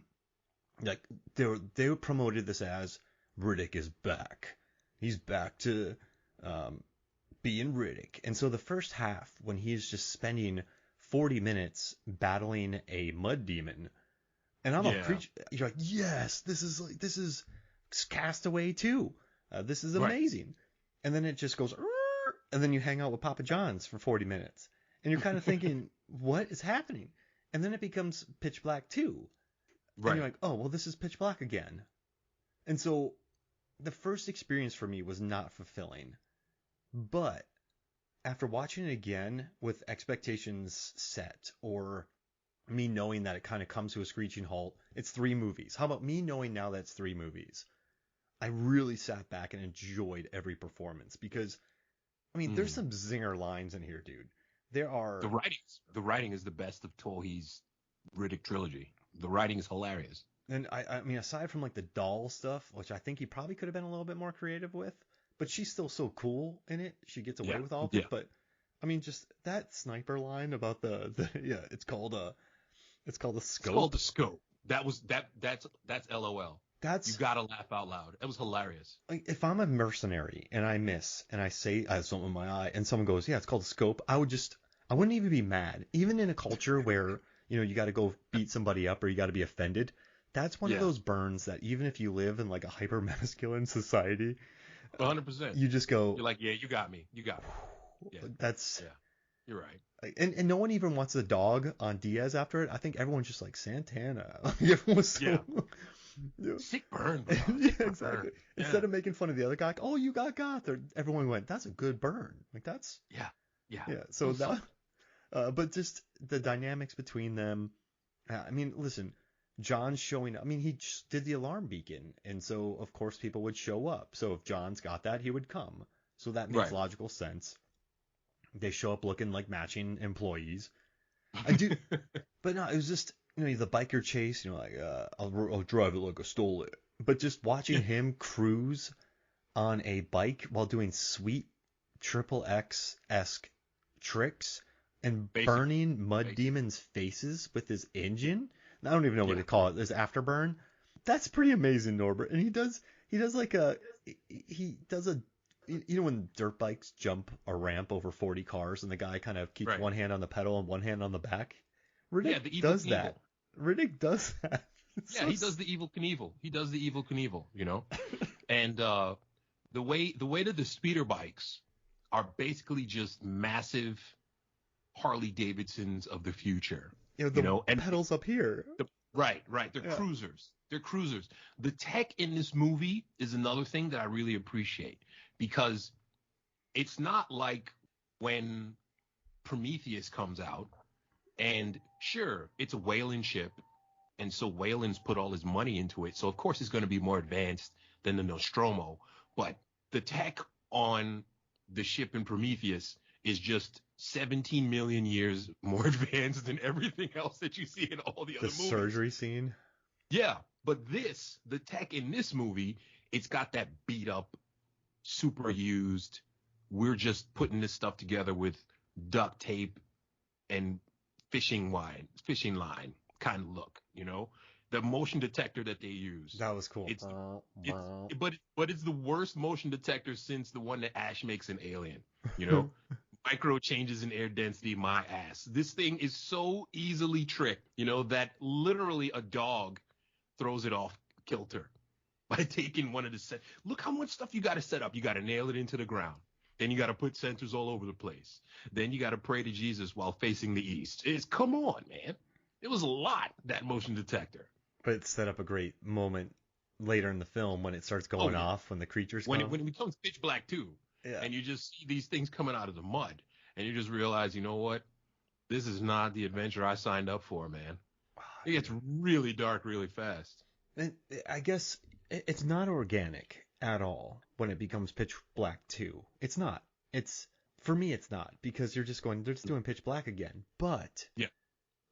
like they promoted this as Riddick is back. He's back to being Riddick. And so the first half, when he's just spending 40 minutes battling a mud demon, and I'm a creature, you're like, yes, this is Castaway too. This is amazing. Right. And then it just goes, and then you hang out with Papa John's for 40 minutes, and you're kind of thinking, what is happening? And then it becomes Pitch Black 2. Right. And you're like, oh, well, this is Pitch Black again. And so the first experience for me was not fulfilling. But after watching it again with expectations set, or me knowing that it kind of comes to a screeching halt, it's 3 movies. How about me knowing now that it's 3 movies? I really sat back and enjoyed every performance because, I mean, there's some zinger lines in here, dude. There are the writing is the best of Tolhi's Riddick trilogy. The writing is hilarious. And I mean, aside from like the doll stuff, which I think he probably could have been a little bit more creative with, but she's still so cool in it. She gets away with all of it. But I mean, just that sniper line about it's called the scope. It's called the scope. That's LOL. You gotta laugh out loud. It was hilarious. Like, if I'm a mercenary and I miss and I say I have something in my eye and someone goes, yeah, it's called a scope, I wouldn't even be mad. Even in a culture where, you got to go beat somebody up or you got to be offended. That's one of those burns that even if you live in like a hyper masculine society, 100%, you just go, you're like, yeah, you got me. Yeah. You're right. And no one even wants a dog on Diaz after it. I think everyone's just like Santana. Everyone was so, sick burn. Yeah, exactly. Yeah. Instead of making fun of the other guy, oh, you got everyone went, that's a good burn. Like that's yeah. So that, but just the dynamics between them. I mean, listen, John's showing. I mean, he just did the alarm beacon, and so of course people would show up. So if John's got that, he would come. So that makes logical sense. They show up looking like matching employees. I do, but no, it was just the biker chase. Like I'll drive it like I stole it. But just watching him cruise on a bike while doing sweet XXX-esque tricks and burning mud demons' faces with his engine. I don't even know what to call it. His afterburn. That's pretty amazing, Norbert. And he does You know when dirt bikes jump a ramp over 40 cars and the guy kind of keeps Right. one hand on the pedal and one hand on the back? Yeah, Riddick the evil does Knievel. that. Riddick does that. It's Yeah, he does the evil Knievel. He does the evil Knievel, you know? And the way that the speeder bikes are basically just massive Harley Davidsons of the future, you know, you the know? And pedals up here. right. They're Yeah. cruisers. They're cruisers. The tech in this movie is another thing that I really appreciate because it's not like when Prometheus comes out and sure, it's a whaling ship. And so Whalen's put all his money into it. So of course it's going to be more advanced than the Nostromo. But the tech on the ship in Prometheus is just 17 million years more advanced than everything else that you see in all the The other movies. surgery scene. Yeah, but the tech in this movie, it's got that beat up, super used. We're just putting this stuff together with duct tape and fishing line kind of look, you know? The motion detector that they use. That was cool. It's but it's the worst motion detector since the one that Ash makes in Alien, you know? Micro changes in air density, my ass. This thing is so easily tricked, you know, that literally a dog throws it off kilter by taking one of the set. Look how much stuff you got to set up. You got to nail it into the ground. Then you got to put sensors all over the place. Then you got to pray to Jesus while facing the east. Come on, man. It was a lot, that motion detector. But it set up a great moment later in the film when it starts going off when the creatures come. When it becomes pitch black too, Yeah. and you just see these things coming out of the mud, and you just realize, you know what? This is not the adventure I signed up for, man. It gets really dark really fast. And I guess it's not organic at all when it becomes pitch black too. It's not. For me it's not because they're just doing pitch black again. But yeah,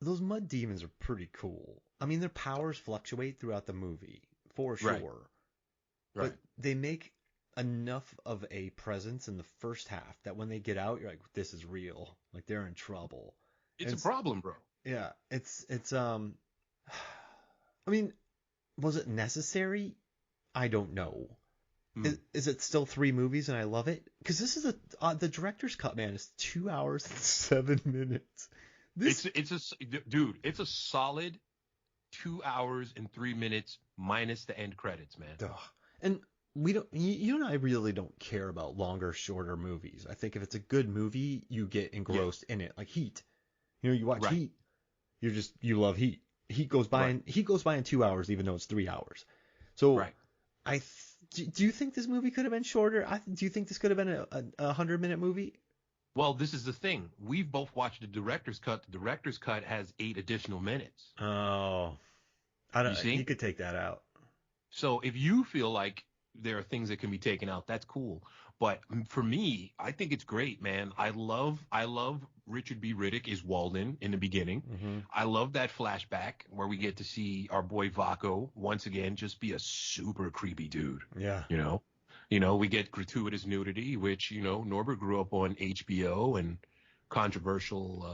those mud demons are pretty cool. I mean, their powers fluctuate throughout the movie for sure. Right. But they make enough of a presence in the first half that when they get out, you're like, this is real. Like they're in trouble. It's a problem, bro. Yeah, I mean, was it necessary? I don't know. Is it still 3 movies and I love it? Because this is the director's cut, man. Is 2 hours and 7 minutes. It's a solid 2 hours and 3 minutes minus the end credits, man. Ugh. And you and I really don't care about longer, shorter movies. I think if it's a good movie, you get engrossed in it. Like Heat. You know, you watch Heat, you love Heat. Heat goes by in 2 hours, even though it's 3 hours. So do you think this movie could have been shorter? Do you think this could have been a 100-minute movie? Well, this is the thing. We've both watched the director's cut. The director's cut has 8 additional minutes. Oh, you could take that out. So if you feel like there are things that can be taken out, that's cool. But for me, I think it's great, man. I love Richard B. Riddick as Walden in the beginning. Mm-hmm. I love that flashback where we get to see our boy Vaco once again just be a super creepy dude. Yeah. You know, we get gratuitous nudity, which, you know, Norbert grew up on HBO and controversial,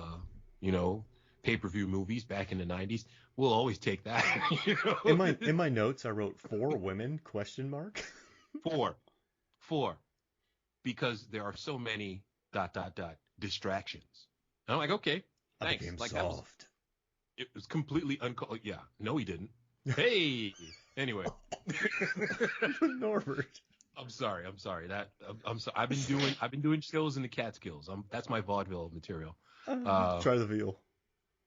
pay-per-view movies back in the 90s. We'll always take that. You know? In my notes, I wrote 4 women ? 4. Because there are so many ... distractions. And I'm like, okay, thanks. I became like soft. It was completely uncalled. Yeah, no, he didn't. Hey, anyway. Norbert. I'm sorry. I'm sorry. I'm sorry. I've been doing shows in the Catskills. That's my vaudeville material. Try the veal.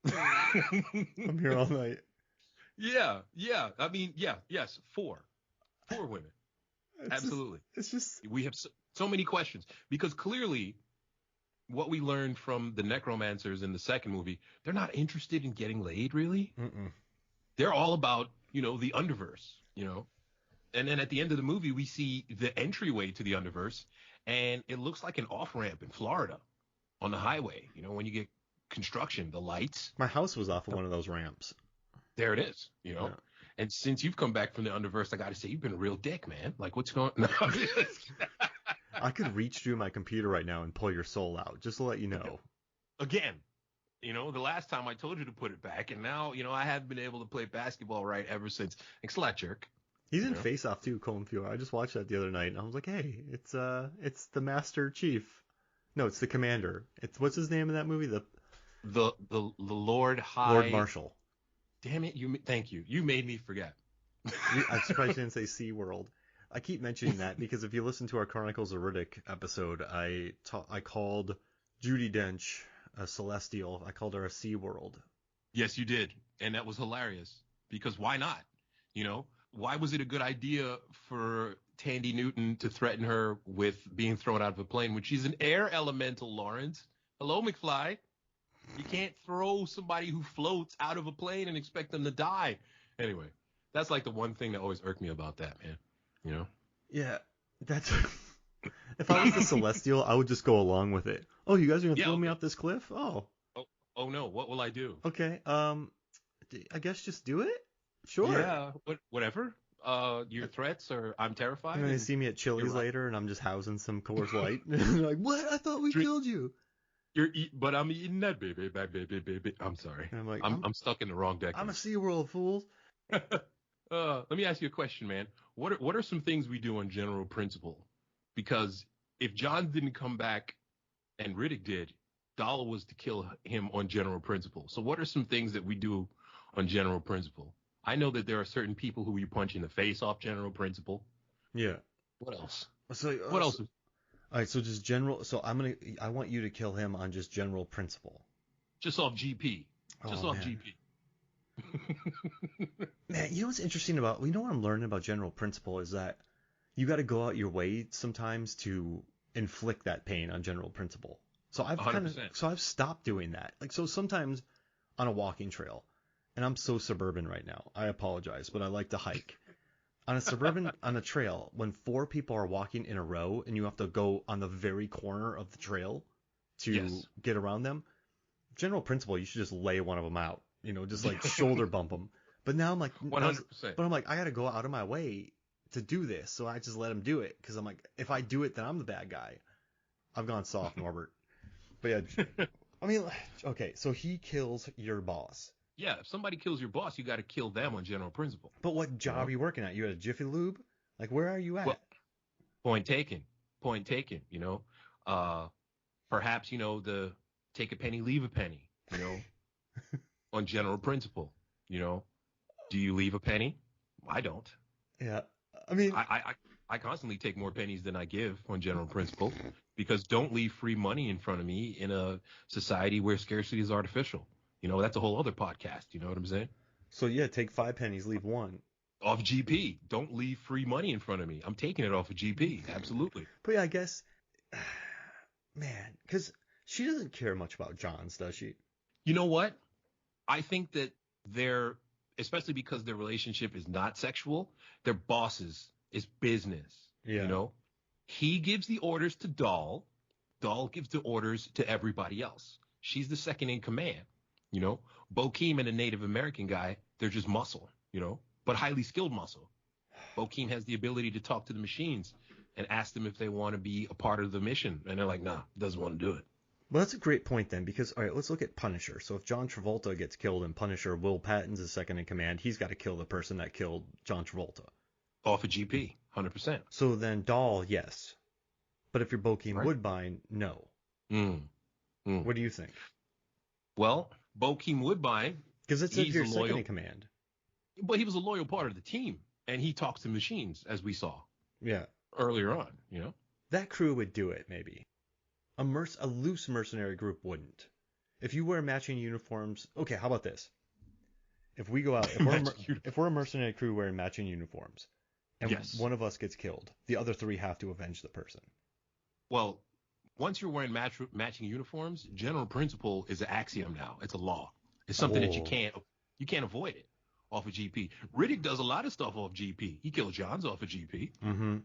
I'm here all night. Yeah. I mean, yes. 4 women. Absolutely. It's just we have so many questions because clearly what we learned from the necromancers in the second movie, they're not interested in getting laid, really. Mm-mm. They're all about, you know, the underverse, you know. And then at the end of the movie, we see the entryway to the underverse, and it looks like an off-ramp in Florida on the highway. You know, when you get construction, the lights. My house was off of one of those ramps. There it is, you know. Yeah. And since you've come back from the underverse, I got to say, you've been a real dick, man. Like, what's going on? I could reach through my computer right now and pull your soul out, just to let you know. Again, you know, the last time I told you to put it back, and now, you know, I haven't been able to play basketball right ever since. Like, slut jerk. He's You in know? Face Off too, Colin Fewer. I just watched that the other night, and I was like, hey, it's the Master Chief. No, it's the Commander. What's his name in that movie? The The Lord Lord High. Marshal. Damn it! Thank you. You made me forget. I'm surprised you didn't say Sea World. I keep mentioning that because if you listen to our Chronicles of Riddick episode, I called Judi Dench a Celestial. I called her a Sea World. Yes, you did, and that was hilarious. Because why not? You know, why was it a good idea for Tandy Newton to threaten her with being thrown out of a plane when she's an air elemental, Lawrence? Hello, McFly. You can't throw somebody who floats out of a plane and expect them to die. Anyway, that's like the one thing that always irked me about that, man. You know? Yeah, that's. If I was the Celestial, I would just go along with it. Oh, you guys are gonna throw me Okay. off this cliff? Oh, Oh no, what will I do? okay. I guess just do it. Sure. Yeah, whatever. Your threats are I'm terrified And then they and see me at you're Chili's right. later, and I'm just housing some Coors Light. And they're like, "What? I thought we Drink, killed you." but I'm eating that baby. I'm sorry. And I'm like, I'm stuck in the wrong I'm a decade. SeaWorld, fools. Let me ask you a question, man. What are some things we do on general principle? Because if John didn't come back and Riddick did, Dollar was to kill him on general principle. So what are some things that we do on general principle? I know that there are certain people who you punch in the face off general principle. Yeah. What else? So, What else? all right. So just general. So I want you to kill him on just general principle. Just off GP. Just Oh off man. GP. Man, you know what's interesting about? You know what I'm learning about general principle is that you got to go out your way sometimes to inflict that pain on general principle. So 100%. I've stopped doing that. Like so sometimes on a walking trail, and I'm so suburban right now. I apologize, but I like to hike. On a trail, when four people are walking in a row and you have to go on the very corner of the trail to Yes. get around them, general principle, you should just lay one of them out, just like shoulder bump them. But now I'm like, 100%. I got to go out of my way to do this. So I just let him do it because I'm like, if I do it, then I'm the bad guy. I've gone soft, Norbert. But yeah, I mean, okay, so he kills your boss. Yeah, if somebody kills your boss, you got to kill them on general principle. But what You job know? are you working at? You at a Jiffy Lube? Like, where are you Well, at? point taken. Point taken. Perhaps the take a penny, leave a penny. On general principle. Do you leave a penny? I don't. Yeah, I mean, I constantly take more pennies than I give on general principle because don't leave free money in front of me in a society where scarcity is artificial. That's a whole other podcast. You know what I'm saying? so yeah, take 5 pennies, leave one. Off GP. Don't leave free money in front of me. I'm taking it off of GP. Absolutely. But yeah, I guess, man, because she doesn't care much about Johns, does she? You know what? I think that they're, especially because their relationship is not sexual, they're bosses. It's business. Yeah. He gives the orders to Doll. Doll gives the orders to everybody else. She's the second in command. Bokeem and a Native American guy, they're just muscle, but highly skilled muscle. Bokeem has the ability to talk to the machines and ask them if they want to be a part of the mission. And they're like, nah, doesn't want to do it. Well, that's a great point then, because all right, let's look at Punisher. So if John Travolta gets killed in Punisher, Will Patton's the second in command. He's got to kill the person that killed John Travolta. Off of GP, 100%. So then Dahl, yes, but if you're Bokeem Right. Woodbine, no. What do you think? Well, Bokeem Woodbine, Because it's if he's you're a second loyal, in command. but he was a loyal part of the team, and he talks to machines, as we saw Yeah, earlier on. that crew would do it maybe. A loose mercenary group wouldn't. If you wear matching uniforms, okay. How about this? If we go out, if we're a mercenary crew wearing matching uniforms, and Yes. one of us gets killed, the other three have to avenge the person. Well, once you're wearing matching uniforms, general principle is an axiom now. It's a law. It's something that you can't avoid it off of GP. Riddick does a lot of stuff off GP. He killed Johns off of GP Mm-hmm.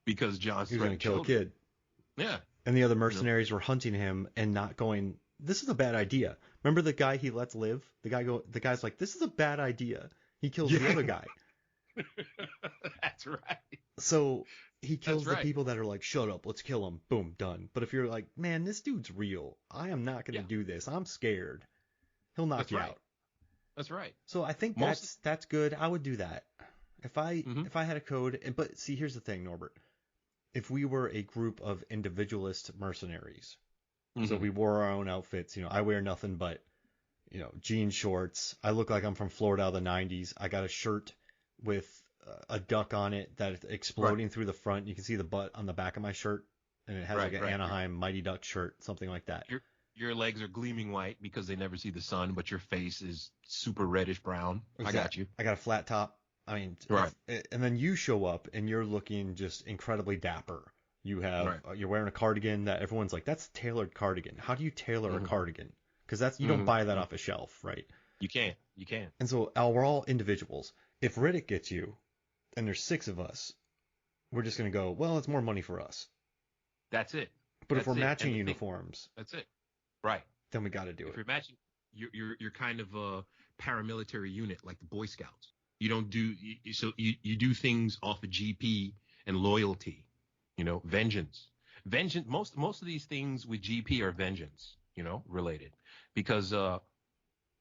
because John's He's going to threatened kill a children. kid. Yeah. And the other mercenaries were hunting him and not going, this is a bad idea. Remember the guy he lets live? The guy's like, this is a bad idea. He kills the other guy. That's right. So he kills That's the right. people that are like, shut up, let's kill him. Boom, done. But if you're like, man, this dude's real. I am not going to do this. I'm scared. He'll knock That's you right. out. That's right. So I think Most- that's good. I would do that. If I had a code, but see, here's the thing, Norbert. If we were a group of individualist mercenaries, so we wore our own outfits, I wear nothing but, jean shorts. I look like I'm from Florida of the 90s. I got a shirt with a duck on it that's exploding through the front. You can see the butt on the back of my shirt, and it has like an Anaheim Mighty Duck shirt, something like that. Your legs are gleaming white because they never see the sun, but your face is super reddish brown. Exactly. I got you. I got a flat top. I mean, and then you show up and you're looking just incredibly dapper. You have you're wearing a cardigan that everyone's like, that's a tailored cardigan. How do you tailor a cardigan? Because you don't buy that off a shelf, right? You can't. And so we're all individuals. If Riddick gets you, and there's 6 of us, we're just gonna go, well, it's more money for us. That's it. But if we're matching uniforms, that's it. Right. Then we got to do it. If you're matching, you're kind of a paramilitary unit like the Boy Scouts. You don't do you do things off of GP and loyalty, vengeance. Most of these things with GP are vengeance, related, because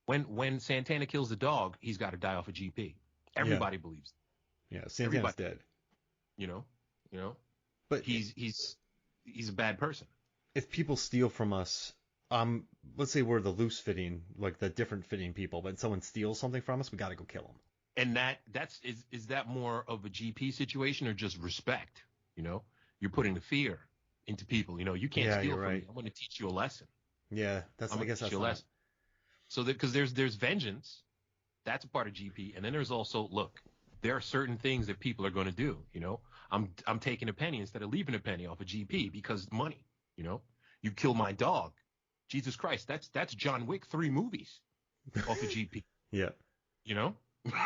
when Santana kills the dog, he's got to die off of GP. Everybody believes that. Yeah, Santana's dead. But he's a bad person. If people steal from us, let's say we're the loose fitting, like the different fitting people, but someone steals something from us, we got to go kill them. And is that more of a GP situation or just respect? You're putting the fear into people. You can't steal from me. I'm going to teach you a lesson. Yeah, I guess that's a lesson. So because there's vengeance, that's a part of GP, and then there's also, look, there are certain things that people are going to do. I'm taking a penny instead of leaving a penny off of GP because money. You kill my dog. Jesus Christ, that's John Wick 3 movies off of GP. Yeah.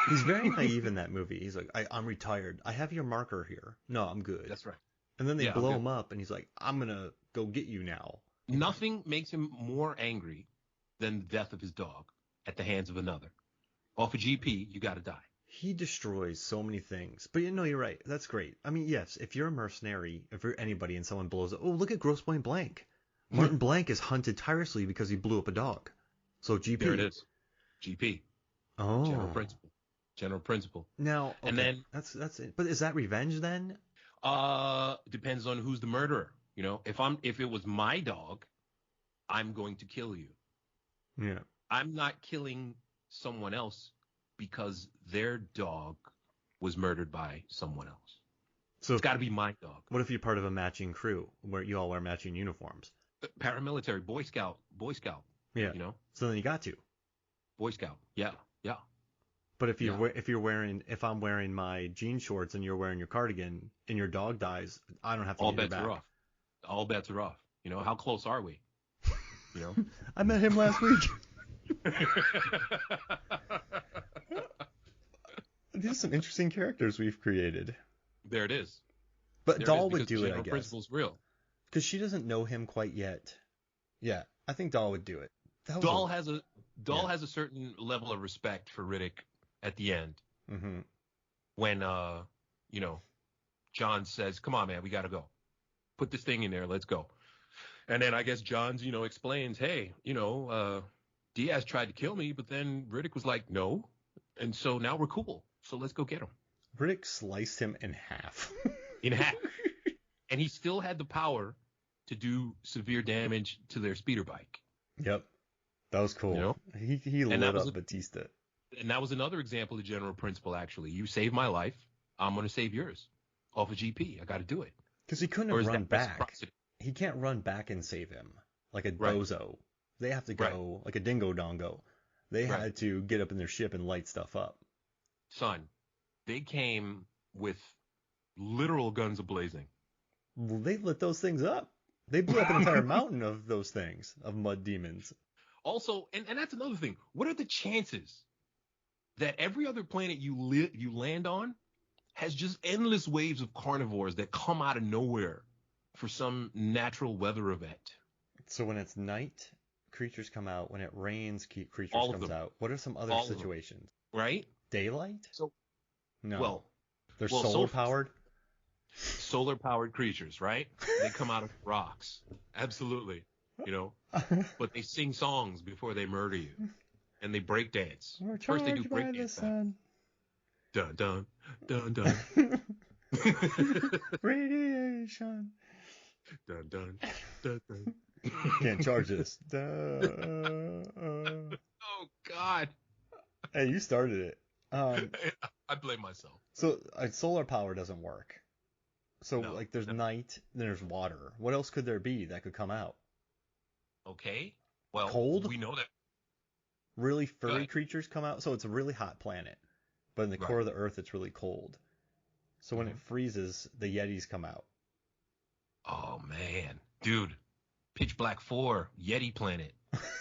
He's very naive in that movie. He's like, I'm retired. I have your marker here. No, I'm good. That's right. And then they blow him up, and he's like, I'm going to go get you now. Nothing makes him more angry than the death of his dog at the hands of another. Off of GP, you got to die. He destroys so many things. But you're right. That's great. I mean, yes, if you're a mercenary, if you're anybody and someone blows up, look at Grosse Pointe Blank. Martin Blank is hunted tirelessly because he blew up a dog. So GP. There it is. GP. Oh. General principle. Now, okay, and then that's it. But is that revenge then? Depends on who's the murderer. If it was my dog, I'm going to kill you. Yeah. I'm not killing someone else because their dog was murdered by someone else. So it's got to be my dog. What if you're part of a matching crew where you all wear matching uniforms? Paramilitary, Boy Scout. Yeah. So then you got to. Boy Scout. Yeah. But if I'm wearing my jean shorts and you're wearing your cardigan and your dog dies, I don't have to. All bets are off. All bets are off. How close are we? I met him last week. These are some interesting characters we've created. There it is. But Doll would do it, I guess. Principle's real. Because she doesn't know him quite yet. Yeah, I think Doll would do it. Doll has a certain level of respect for Riddick at the end. Mm-hmm. When John says, "Come on, man, we got to go. Put this thing in there. Let's go." And then I guess John's, explains, "Hey, Diaz tried to kill me, but then Riddick was like, no. And so now we're cool. So let's go get him." Riddick sliced him in half. In half. And he still had the power to do severe damage to their speeder bike. Yep. That was cool. He lit up Batista. And that was another example of general principle, actually. You saved my life. I'm going to save yours. Off of GP. I got to do it. Because he couldn't have run back. He can't run back and save him like a bozo. They have to go like a dingo dongo. They had to get up in their ship and light stuff up. Son, they came with literal guns ablazing. Well, they lit those things up. They blew up an entire mountain of those things, of mud demons. Also, and that's another thing. What are the chances that every other planet you land on has just endless waves of carnivores that come out of nowhere for some natural weather event? So when it's night, creatures come out. When it rains, creatures comes out. What are some other situations? Right? Daylight? No. Well, they're solar powered. Solar powered creatures, right? They come out of rocks. Absolutely. But they sing songs before they murder you. And they break dance. First they do break dance. Dun dun dun dun. Radiation. Dun dun dun dun. Can't charge this. Oh God. Hey, you started it. I blame myself. So solar power doesn't work. So No. like there's No. night, then there's water. What else could there be that could come out? Okay. Well, Cold? we know that. Really Go furry ahead. creatures come out. So it's a really hot planet, but in the core Right. of the Earth, it's really cold. So when it freezes, the Yetis come out. Oh man, dude. Pitch Black 4, Yeti planet.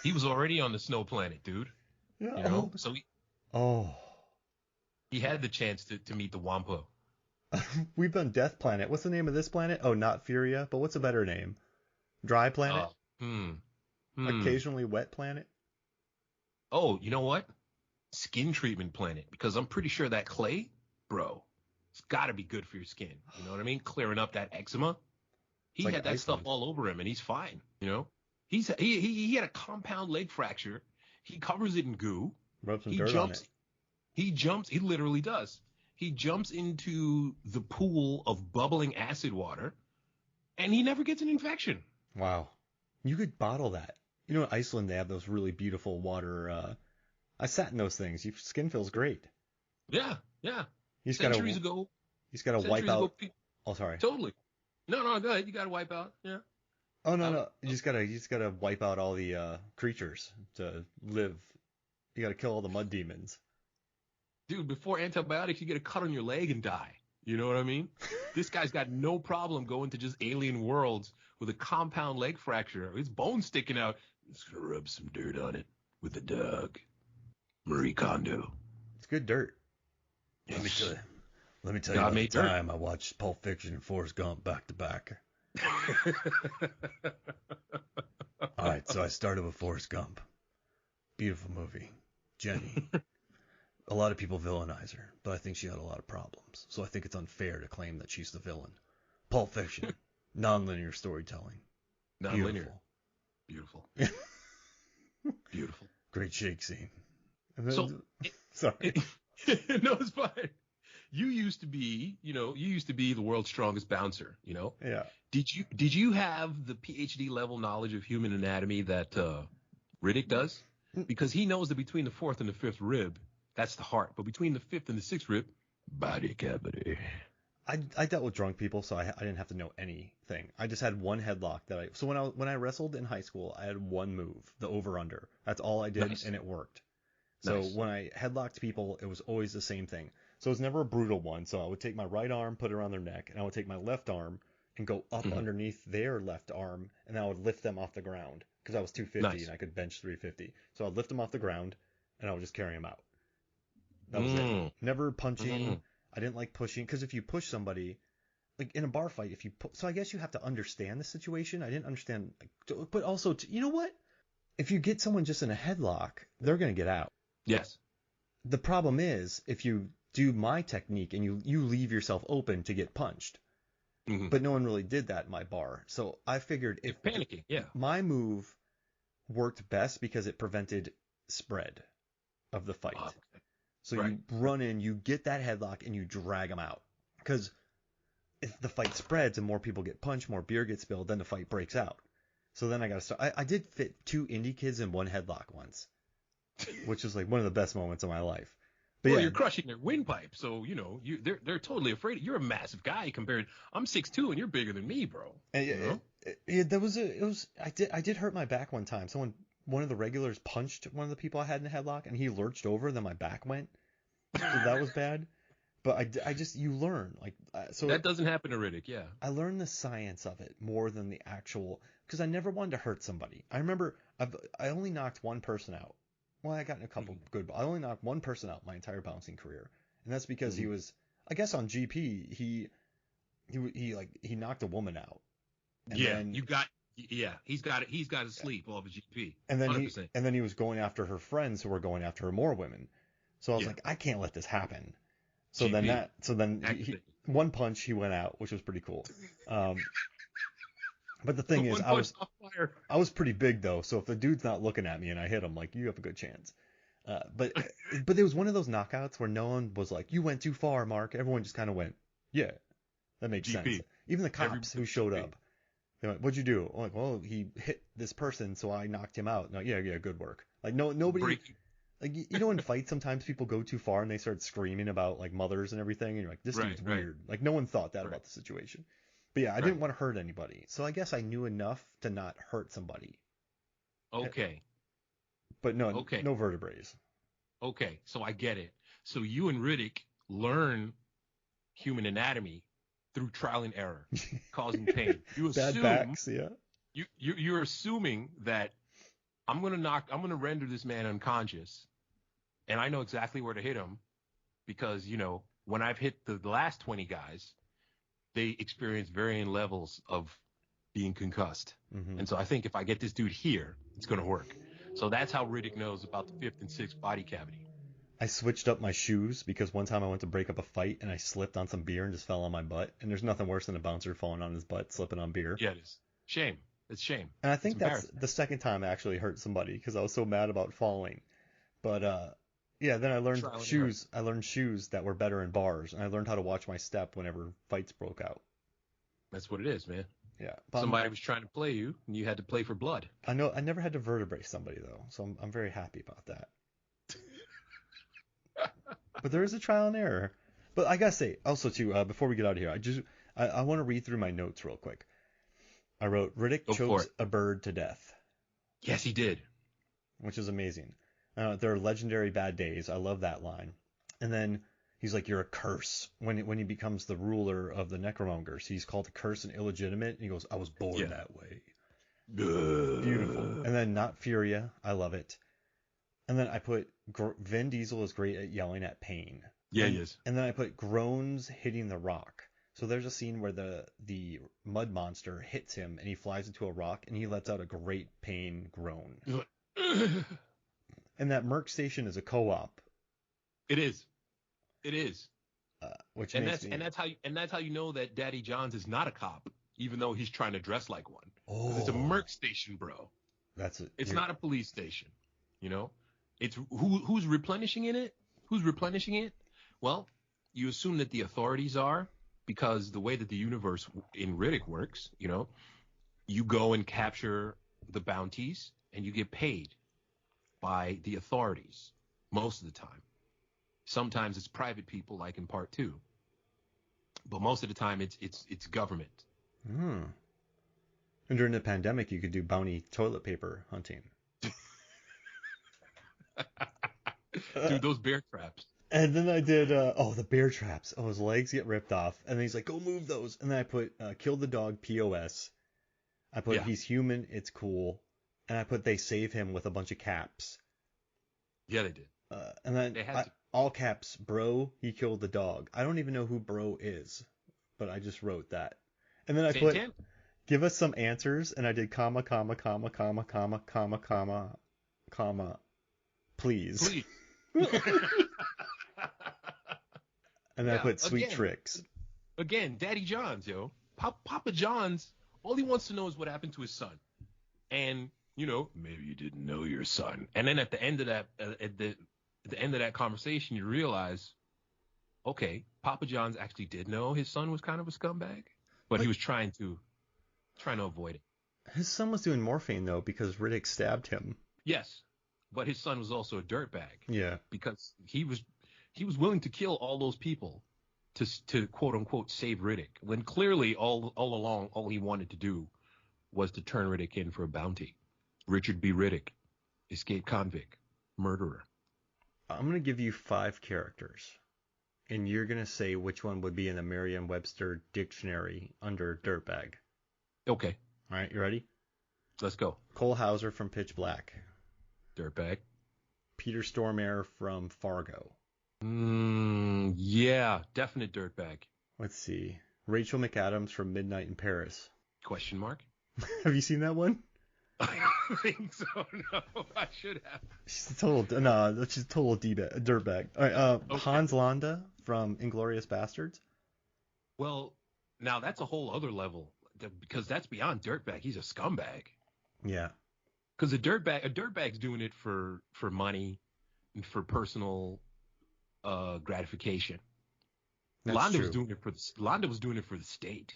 He was already on the snow planet, dude. Yeah. You know, so Oh. he had the chance to meet the Wampa. We've done Death Planet. What's the name of this planet? Oh, not Furia, but what's a better name? Dry Planet? Uh, hmm. Hmm. Occasionally Wet Planet? Oh, you know what? Skin treatment planet, because I'm pretty sure that clay, bro, it's got to be good for your skin. You know what I mean? Clearing up that eczema. He It's like had that stuff Iceland. all over him, and he's fine. You know, he had a compound leg fracture. He covers it in goo. Rub some He dirt on it. jumps. He jumps. He literally does. He jumps into the pool of bubbling acid water, and he never gets an infection. Wow. You could bottle that. You know, in Iceland, they have those really beautiful water. I sat in those things. Your skin feels great. Yeah, yeah. You just Centuries gotta, ago, you just gotta wipe centuries ago, out. Oh, sorry. totally. No, go ahead. You got to wipe out. Yeah. Oh no, I would- no. You just gotta wipe out all the creatures to live. You gotta kill all the mud demons. Dude, before antibiotics, you get a cut on your leg and die. You know what I mean? This guy's got no problem going to just alien worlds with a compound leg fracture. His bone's sticking out. Just gonna rub some dirt on it with the dog. Marie Kondo. It's good dirt. Let me tell you. Let me tell you God about the made dirt. time I watched Pulp Fiction and Forrest Gump back to back. All right, so I started with Forrest Gump. Beautiful movie. Jenny. A lot of people villainize her, but I think she had a lot of problems. So I think it's unfair to claim that she's the villain. Pulp Fiction. Non-linear storytelling. Non-linear. Beautiful. Beautiful. Great shake scene. And then, So, sorry. no, it's fine. You used to be the world's strongest bouncer, you know? Yeah. Did you have the PhD level knowledge of human anatomy that Riddick does? Because he knows that between the fourth and the fifth rib, that's the heart. But between the fifth and the sixth rib, body cavity. I dealt with drunk people, so I didn't have to know anything. I just had one headlock so when I wrestled in high school, I had one move, the over under. That's all I did, Nice. and it worked. So Nice. when I headlocked people, it was always the same thing. So it was never a brutal one. So I would take my right arm, put it around their neck, and I would take my left arm and go up Mhm. underneath their left arm, and then I would lift them off the ground because I was 250 Nice. and I could bench 350. So I'd lift them off the ground, and I would just carry them out. That was it. Mm. Never punching. Mhm. I didn't like pushing because if you push somebody, like in a bar fight, so I guess you have to understand the situation. I didn't understand, but also, you know what? If you get someone just in a headlock, they're gonna get out. Yes. The problem is if you do my technique and you leave yourself open to get punched. Mhm. But no one really did that in my bar. So I figured You're if panicking. Yeah. my move worked best because it prevented spread of the fight. Okay. So Right. you run in, you get that headlock, and you drag them out. Because if the fight spreads and more people get punched, more beer gets spilled, then the fight breaks out. So then I got to start. I did fit 2 indie kids in one headlock once, which was like one of the best moments of my life. But Well, yeah, you're crushing their windpipe, so you know they're totally afraid. You're a massive guy compared. I'm 6'2" and you're bigger than me, bro. I did hurt my back one time. One of the regulars punched one of the people I had in a headlock, and he lurched over, then my back went. So that was bad. But you learn so That doesn't happen to Riddick, yeah. I learned the science of it more than the actual, because I never wanted to hurt somebody. I remember I only knocked one person out. Well, I got in a couple good, but I only knocked one person out my entire bouncing career, and that's because he was, I guess, on GP he knocked a woman out. And then, he's got it. He's got to sleep off of GP. And then 100%. he was going after her friends who were going after her more women. So I was like, I can't let this happen. So GP. then one punch he went out, which was pretty cool. But the thing is, I was pretty big though, so if the dude's not looking at me and I hit him, like, you have a good chance. But there was one of those knockouts where no one was like, "You went too far, Mark." Everyone just kind of went, "Yeah, that makes sense." GP. Even the cops who showed GP. up, they went, "What'd you do?" I'm like, "Well, he hit this person, so I knocked him out." No, yeah, yeah, good work. Like nobody. Breaking. Like you know, in fights sometimes people go too far and they start screaming about like mothers and everything, and you're like, "This dude's Right. weird." Like no one thought that Right. about the situation. But yeah, I Right. didn't want to hurt anybody, so I guess I knew enough to not hurt somebody. Okay. But no, Okay. no vertebrae. Okay. So I get it. So you and Riddick learn human anatomy through trial and error, causing pain. You Bad assume backs, yeah. you're assuming that I'm gonna render this man unconscious, and I know exactly where to hit him because when I've hit the last 20 guys, they experience varying levels of being concussed. Mm-hmm. And so I think if I get this dude here, it's going to work. So that's how Riddick knows about the fifth and sixth body cavity. I switched up my shoes because one time I went to break up a fight and I slipped on some beer and just fell on my butt. And there's nothing worse than a bouncer falling on his butt, slipping on beer. Yeah, it is. Shame. It's shame. And I It's think that's embarrassing. the second time I actually hurt somebody because I was so mad about falling. But yeah, then I learned Trial and shoes. I learned shoes that were better in bars, and I learned how to watch my step whenever fights broke out. That's what it is, man. Yeah, but Somebody was trying to play you, and you had to play for blood. I know I never had to vertebrae somebody though, so I'm very happy about that. But there is a trial and error. But I gotta say, also too, before we get out of here, I want to read through my notes real quick. I wrote Riddick Go for chokes it. a bird to death, Yes, he did. which is amazing. There are legendary bad days. I love that line. And then he's like, "You're a curse." When he becomes the ruler of the Necromongers, he's called a curse and illegitimate. And he goes, "I was born Yeah. that way." Beautiful. And then not Furia. I love it. And then I put Vin Diesel is great at yelling at pain. Yeah, he is. And then I put groans hitting the rock. So there's a scene where the mud monster hits him and he flies into a rock and he lets out a great pain groan. And that Merc station is a co-op. It is. It is. Which And makes me. that's how you know that Daddy Johns is not a cop, even though he's trying to dress like one. 'Cause Oh, it's a Merc station, bro. that's it. It's not a police station. It's who's replenishing in it? Who's replenishing it? Well, you assume that the authorities are, because the way that the universe in Riddick works, you go and capture the bounties and you get paid by the authorities most of the time. Sometimes it's private people, like in part 2, but most of the time it's government. Hmm. And during the pandemic, you could do bounty toilet paper hunting. Dude, those bear traps. And then I did, the bear traps. Oh, his legs get ripped off. And then he's like, "Go move those." And then I put, kill the dog, POS. I put, Yeah. he's human, it's cool. And I put, they save him with a bunch of caps. Yeah, they did. And then, They had to. all caps, bro, he killed the dog. I don't even know who bro is, but I just wrote that. And then I put, Santana? give us some answers. And I did comma, comma, comma, comma, comma, comma, comma, comma, please. Please. And then I Yeah, put sweet again. tricks. Again, Daddy John's, yo. Papa John's, all he wants to know is what happened to his son. And, maybe you didn't know your son. And then at the end of that, at the end of that conversation, you realize, okay, Papa John's actually did know his son was kind of a scumbag, but he was trying to avoid it. His son was doing morphine though because Riddick stabbed him. Yes, but his son was also a dirtbag. Yeah. Because he was willing to kill all those people to quote unquote save Riddick, when clearly all along all he wanted to do was to turn Riddick in for a bounty. Richard B. Riddick, escaped convict, murderer. I'm gonna give you 5 characters, and you're gonna say which one would be in the Merriam-Webster dictionary under dirtbag. Okay, All right, you ready? let's go. Cole Hauser from Pitch Black. Dirtbag. Peter Stormare from Fargo. Yeah, definite dirtbag. Let's see. Rachel McAdams from Midnight in Paris. Question mark? Have you seen that one? I don't think so. No, I should have. She's a total dirtbag. All right, Okay. Hans Landa from Inglourious Bastards. Well, now that's a whole other level, because that's beyond dirtbag. He's a scumbag. Yeah. Because a dirtbag's doing it for money. for personal gratification. That's Londa was true. doing it for the state,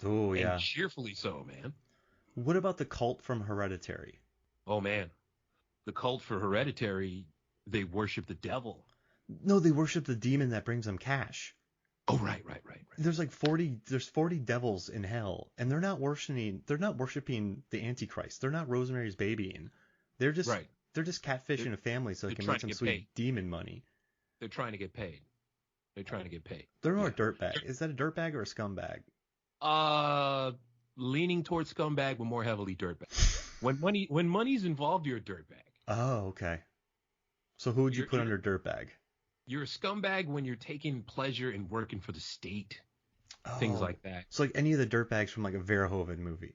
Oh and yeah. cheerfully so, man. What about the cult from Hereditary? Oh man, the cult for Hereditary, they worship the devil. No, they worship the demon that brings them cash. Oh right. There's like 40 devils in hell, and they're not worshiping the Antichrist. They're not Rosemary's Babying. They're just Right. they're just They're, catfishing a family so they they're can trying make to some get sweet paid. demon money. They're trying to get paid. They're trying to get paid. They're not Yeah. a dirtbag. Is that a dirtbag or a scumbag? Uh, Leaning towards scumbag, but more heavily dirtbag. When money's involved, you're a dirtbag. Oh, okay. So who would you You're put you're under dirtbag? you're a scumbag when you're taking pleasure in working for the state, things Oh, like that. so like any of the dirtbags from like a Verhoeven movie.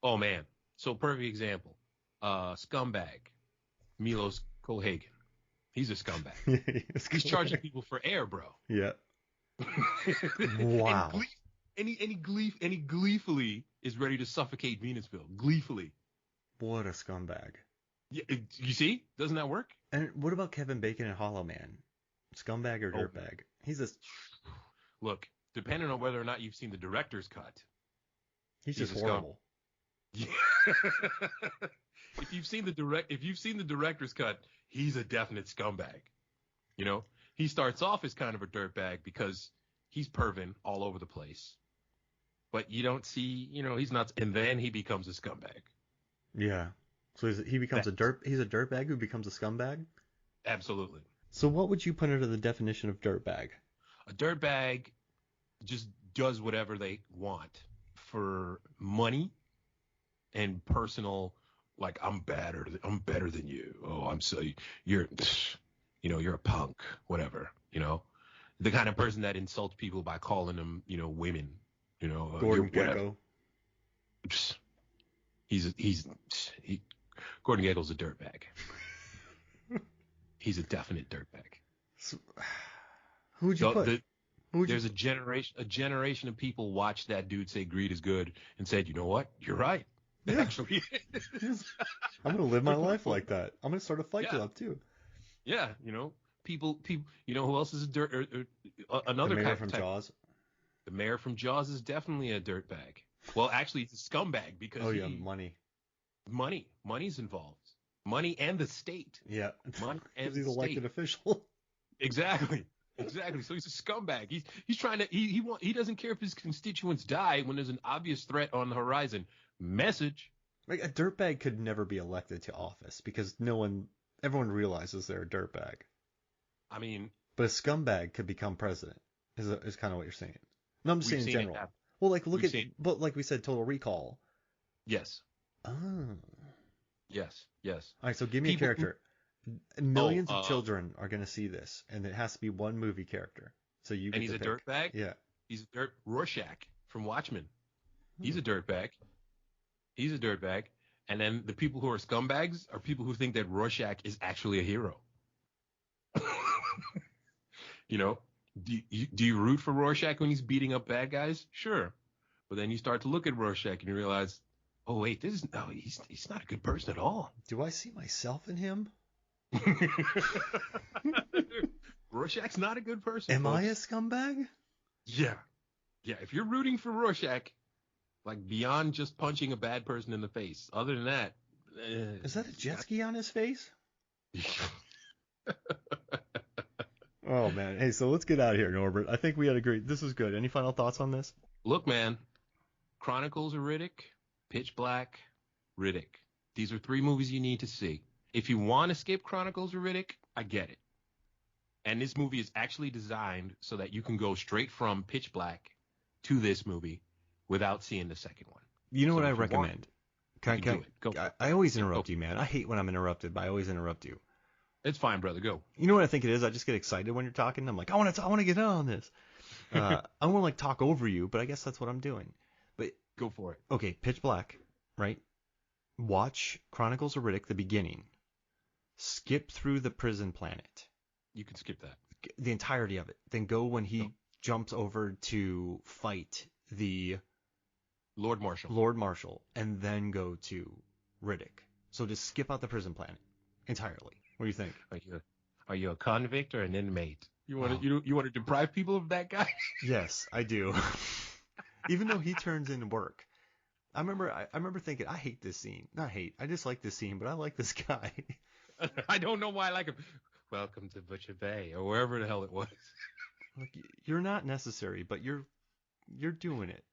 Oh man. So perfect example. Scumbag, Milos Kohagen. He's a scumbag. He's charging people for air, bro. Yeah. and, Wow. he gleefully is ready to suffocate Venusville. Gleefully. What a scumbag. Yeah, you see? Doesn't that work? And what about Kevin Bacon and Hollow Man? Scumbag or Oh, dirtbag? He's look, depending on whether or not you've seen the director's cut. he's He's just a scum. horrible. Yeah. If you've seen the director's cut, he's a definite scumbag. You know, he starts off as kind of a dirtbag because he's perving all over the place. But you don't see, he's not, and then he becomes a scumbag. Yeah. So he's a dirtbag who becomes a scumbag? Absolutely. So what would you put under the definition of dirtbag? A dirtbag just does whatever they want for money and personal, like I'm better than you. Oh, you're a punk, whatever. The kind of person that insults people by calling them, women. Gordon whatever. Gekko. Gordon Gekko's a dirtbag. He's a definite dirtbag. So, who would you put? There's a generation of people watched that dude say greed is good and said, you know what? You're right. Yeah. Actually, I'm gonna live my life like that. I'm gonna start a fight Yeah. club too. yeah, people. You know who else is a another The mayor kind from of type? Jaws. The mayor from Jaws is definitely a dirtbag. Well, actually, he's a scumbag because Oh yeah, money. money's involved. Money and the state. Yeah. Money and Because he's the elected state. official. Exactly. So he's a scumbag. He's trying to he doesn't care if his constituents die when there's an obvious threat on the horizon. Message. Like a dirtbag could never be elected to office because everyone realizes they're a dirtbag. I mean, But a scumbag could become president. Is kind of what you're saying. No, I'm just saying in we've seen it general. happen. Well, like We've seen- but like we said, Total Recall. Yes. Oh. Yes. All right, so give me People a character. Millions of Oh, children are going to see this, and it has to be one movie character. So you and get he's to a pick. dirtbag. Yeah. He's a Rorschach from Watchmen. He's Hmm. a dirtbag. And then the people who are scumbags are people who think that Rorschach is actually a hero. Do you root for Rorschach when he's beating up bad guys? Sure. But then you start to look at Rorschach and you realize, oh wait, he's not a good person at all. Do I see myself in him? Rorschach's not a good person. Am I a folks. scumbag? Yeah. If you're rooting for Rorschach, like beyond just punching a bad person in the face, other than that, Is that a jet ski on his face? Oh man. Hey, so let's get out of here, Norbert. I think we had agreed. This is good. Any final thoughts on this? Look, man, Chronicles of Riddick, Pitch Black, Riddick. These are 3 movies you need to see. If you want to skip Chronicles of Riddick, I get it. And this movie is actually designed so that you can go straight from Pitch Black to this movie without seeing the second one. You know So what I if you want, recommend? you can do it. Go. I always interrupt you, man. I hate when I'm interrupted, but I always interrupt you. It's fine, brother. Go. You know what I think it is? I just get excited when you're talking. I'm like, I want to get in on this. I want to like talk over you, but I guess that's what I'm doing. But Go for it. okay, Pitch Black, right? Watch Chronicles of Riddick, the beginning. Skip through the prison planet, You can skip that. the entirety of it. Then go when he No. jumps over to fight the Lord Marshall. Lord Marshal, and then go to Riddick. So just skip out the prison planet entirely. What do you think? Are you a convict or an inmate? You want Oh. to you want to deprive people of that guy? Yes, I do. Even though he turns in work. I remember thinking, I hate this scene. Not hate. I dislike this scene, but I like this guy. I don't know why I like him. Welcome to Butcher Bay or wherever the hell it was. Like, you're not necessary, but you're doing it.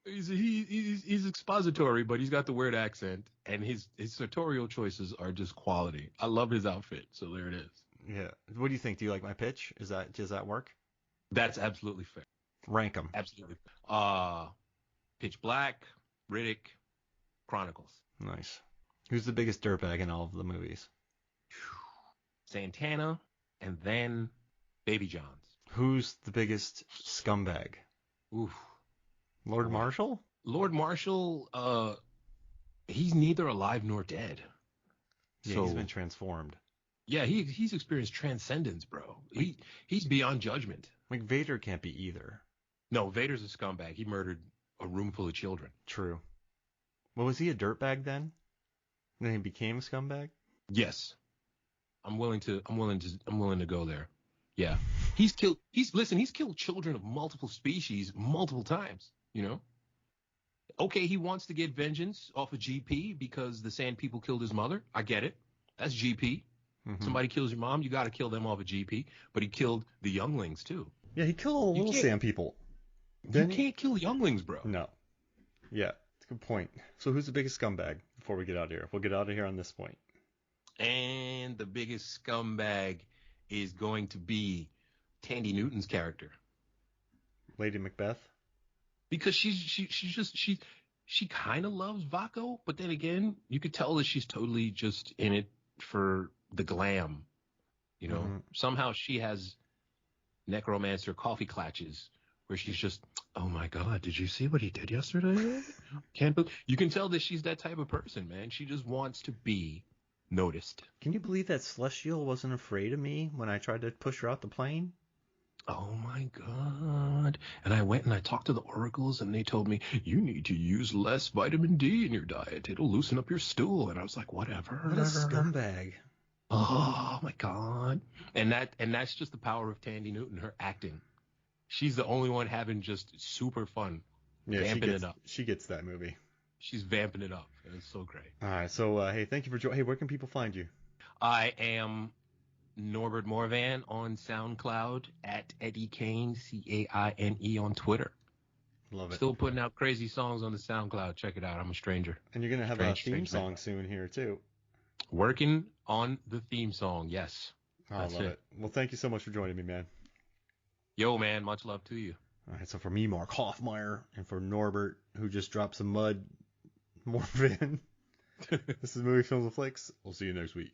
He's expository, but he's got the weird accent, and his sartorial choices are just quality. I love his outfit, so there it is. Yeah. What do you think? Do you like my pitch? Does that work? That's absolutely fair. Rank them. Absolutely. Pitch Black, Riddick, Chronicles. Nice. Who's the biggest dirtbag in all of the movies? Santana, and then Baby Johns. Who's the biggest scumbag? Oof. Lord Marshall? Lord Marshall, he's neither alive nor dead. Yeah, So, he's been transformed. Yeah, he's experienced transcendence, bro. He's beyond judgment. Like, Vader can't be either. No, Vader's a scumbag. He murdered a room full of children. True. Well, was he a dirtbag then? Then he became a scumbag? Yes. I'm willing to go there. Yeah. He's killed children of multiple species multiple times, you know? Okay, he wants to get vengeance off of GP because the Sand People killed his mother. I get it. That's GP. Mm-hmm. Somebody kills your mom, you got to kill them off of GP. But he killed the younglings too. Yeah, he killed all the little Sand People. You can't kill younglings, bro. No. Yeah, it's a good point. So who's the biggest scumbag before we get out of here? We'll get out of here on this point. And the biggest scumbag is going to be Tandy Newton's character. Lady Macbeth? Because she kind of loves Vaco, but then again, you could tell that she's totally just in it for the glam. You know, Somehow she has necromancer coffee clutches where she's just, oh my God, did you see what he did yesterday? Can't believe. You can tell that she's that type of person, man. She just wants to be noticed. Can you believe that Celestial wasn't afraid of me when I tried to push her out the plane? Oh my God. And I went and I talked to the oracles and they told me, you need to use less vitamin D in your diet. It'll loosen up your stool. And I was like, whatever. What a scumbag. Oh my God. And that's just the power of Tandy Newton, her acting. She's the only one having just super fun. Yeah, vamping it up. She gets that movie. She's vamping it up. And it's so great. All right. So, hey, thank you for joining. Hey, where can people find you? I am Norbert Morvan on SoundCloud, at Eddie Kane, Caine on Twitter. Love it. Still putting out crazy songs on the SoundCloud. Check it out. I'm a stranger. And you're going to have a theme song soon here, too. Working on the theme song, yes. I love it. Well, thank you so much for joining me, man. Yo, man, much love to you. All right, so for me, Mark Hoffmeyer, and for Norbert, who just dropped some mud, Morvan, this is Movie Films and Flicks. We'll see you next week.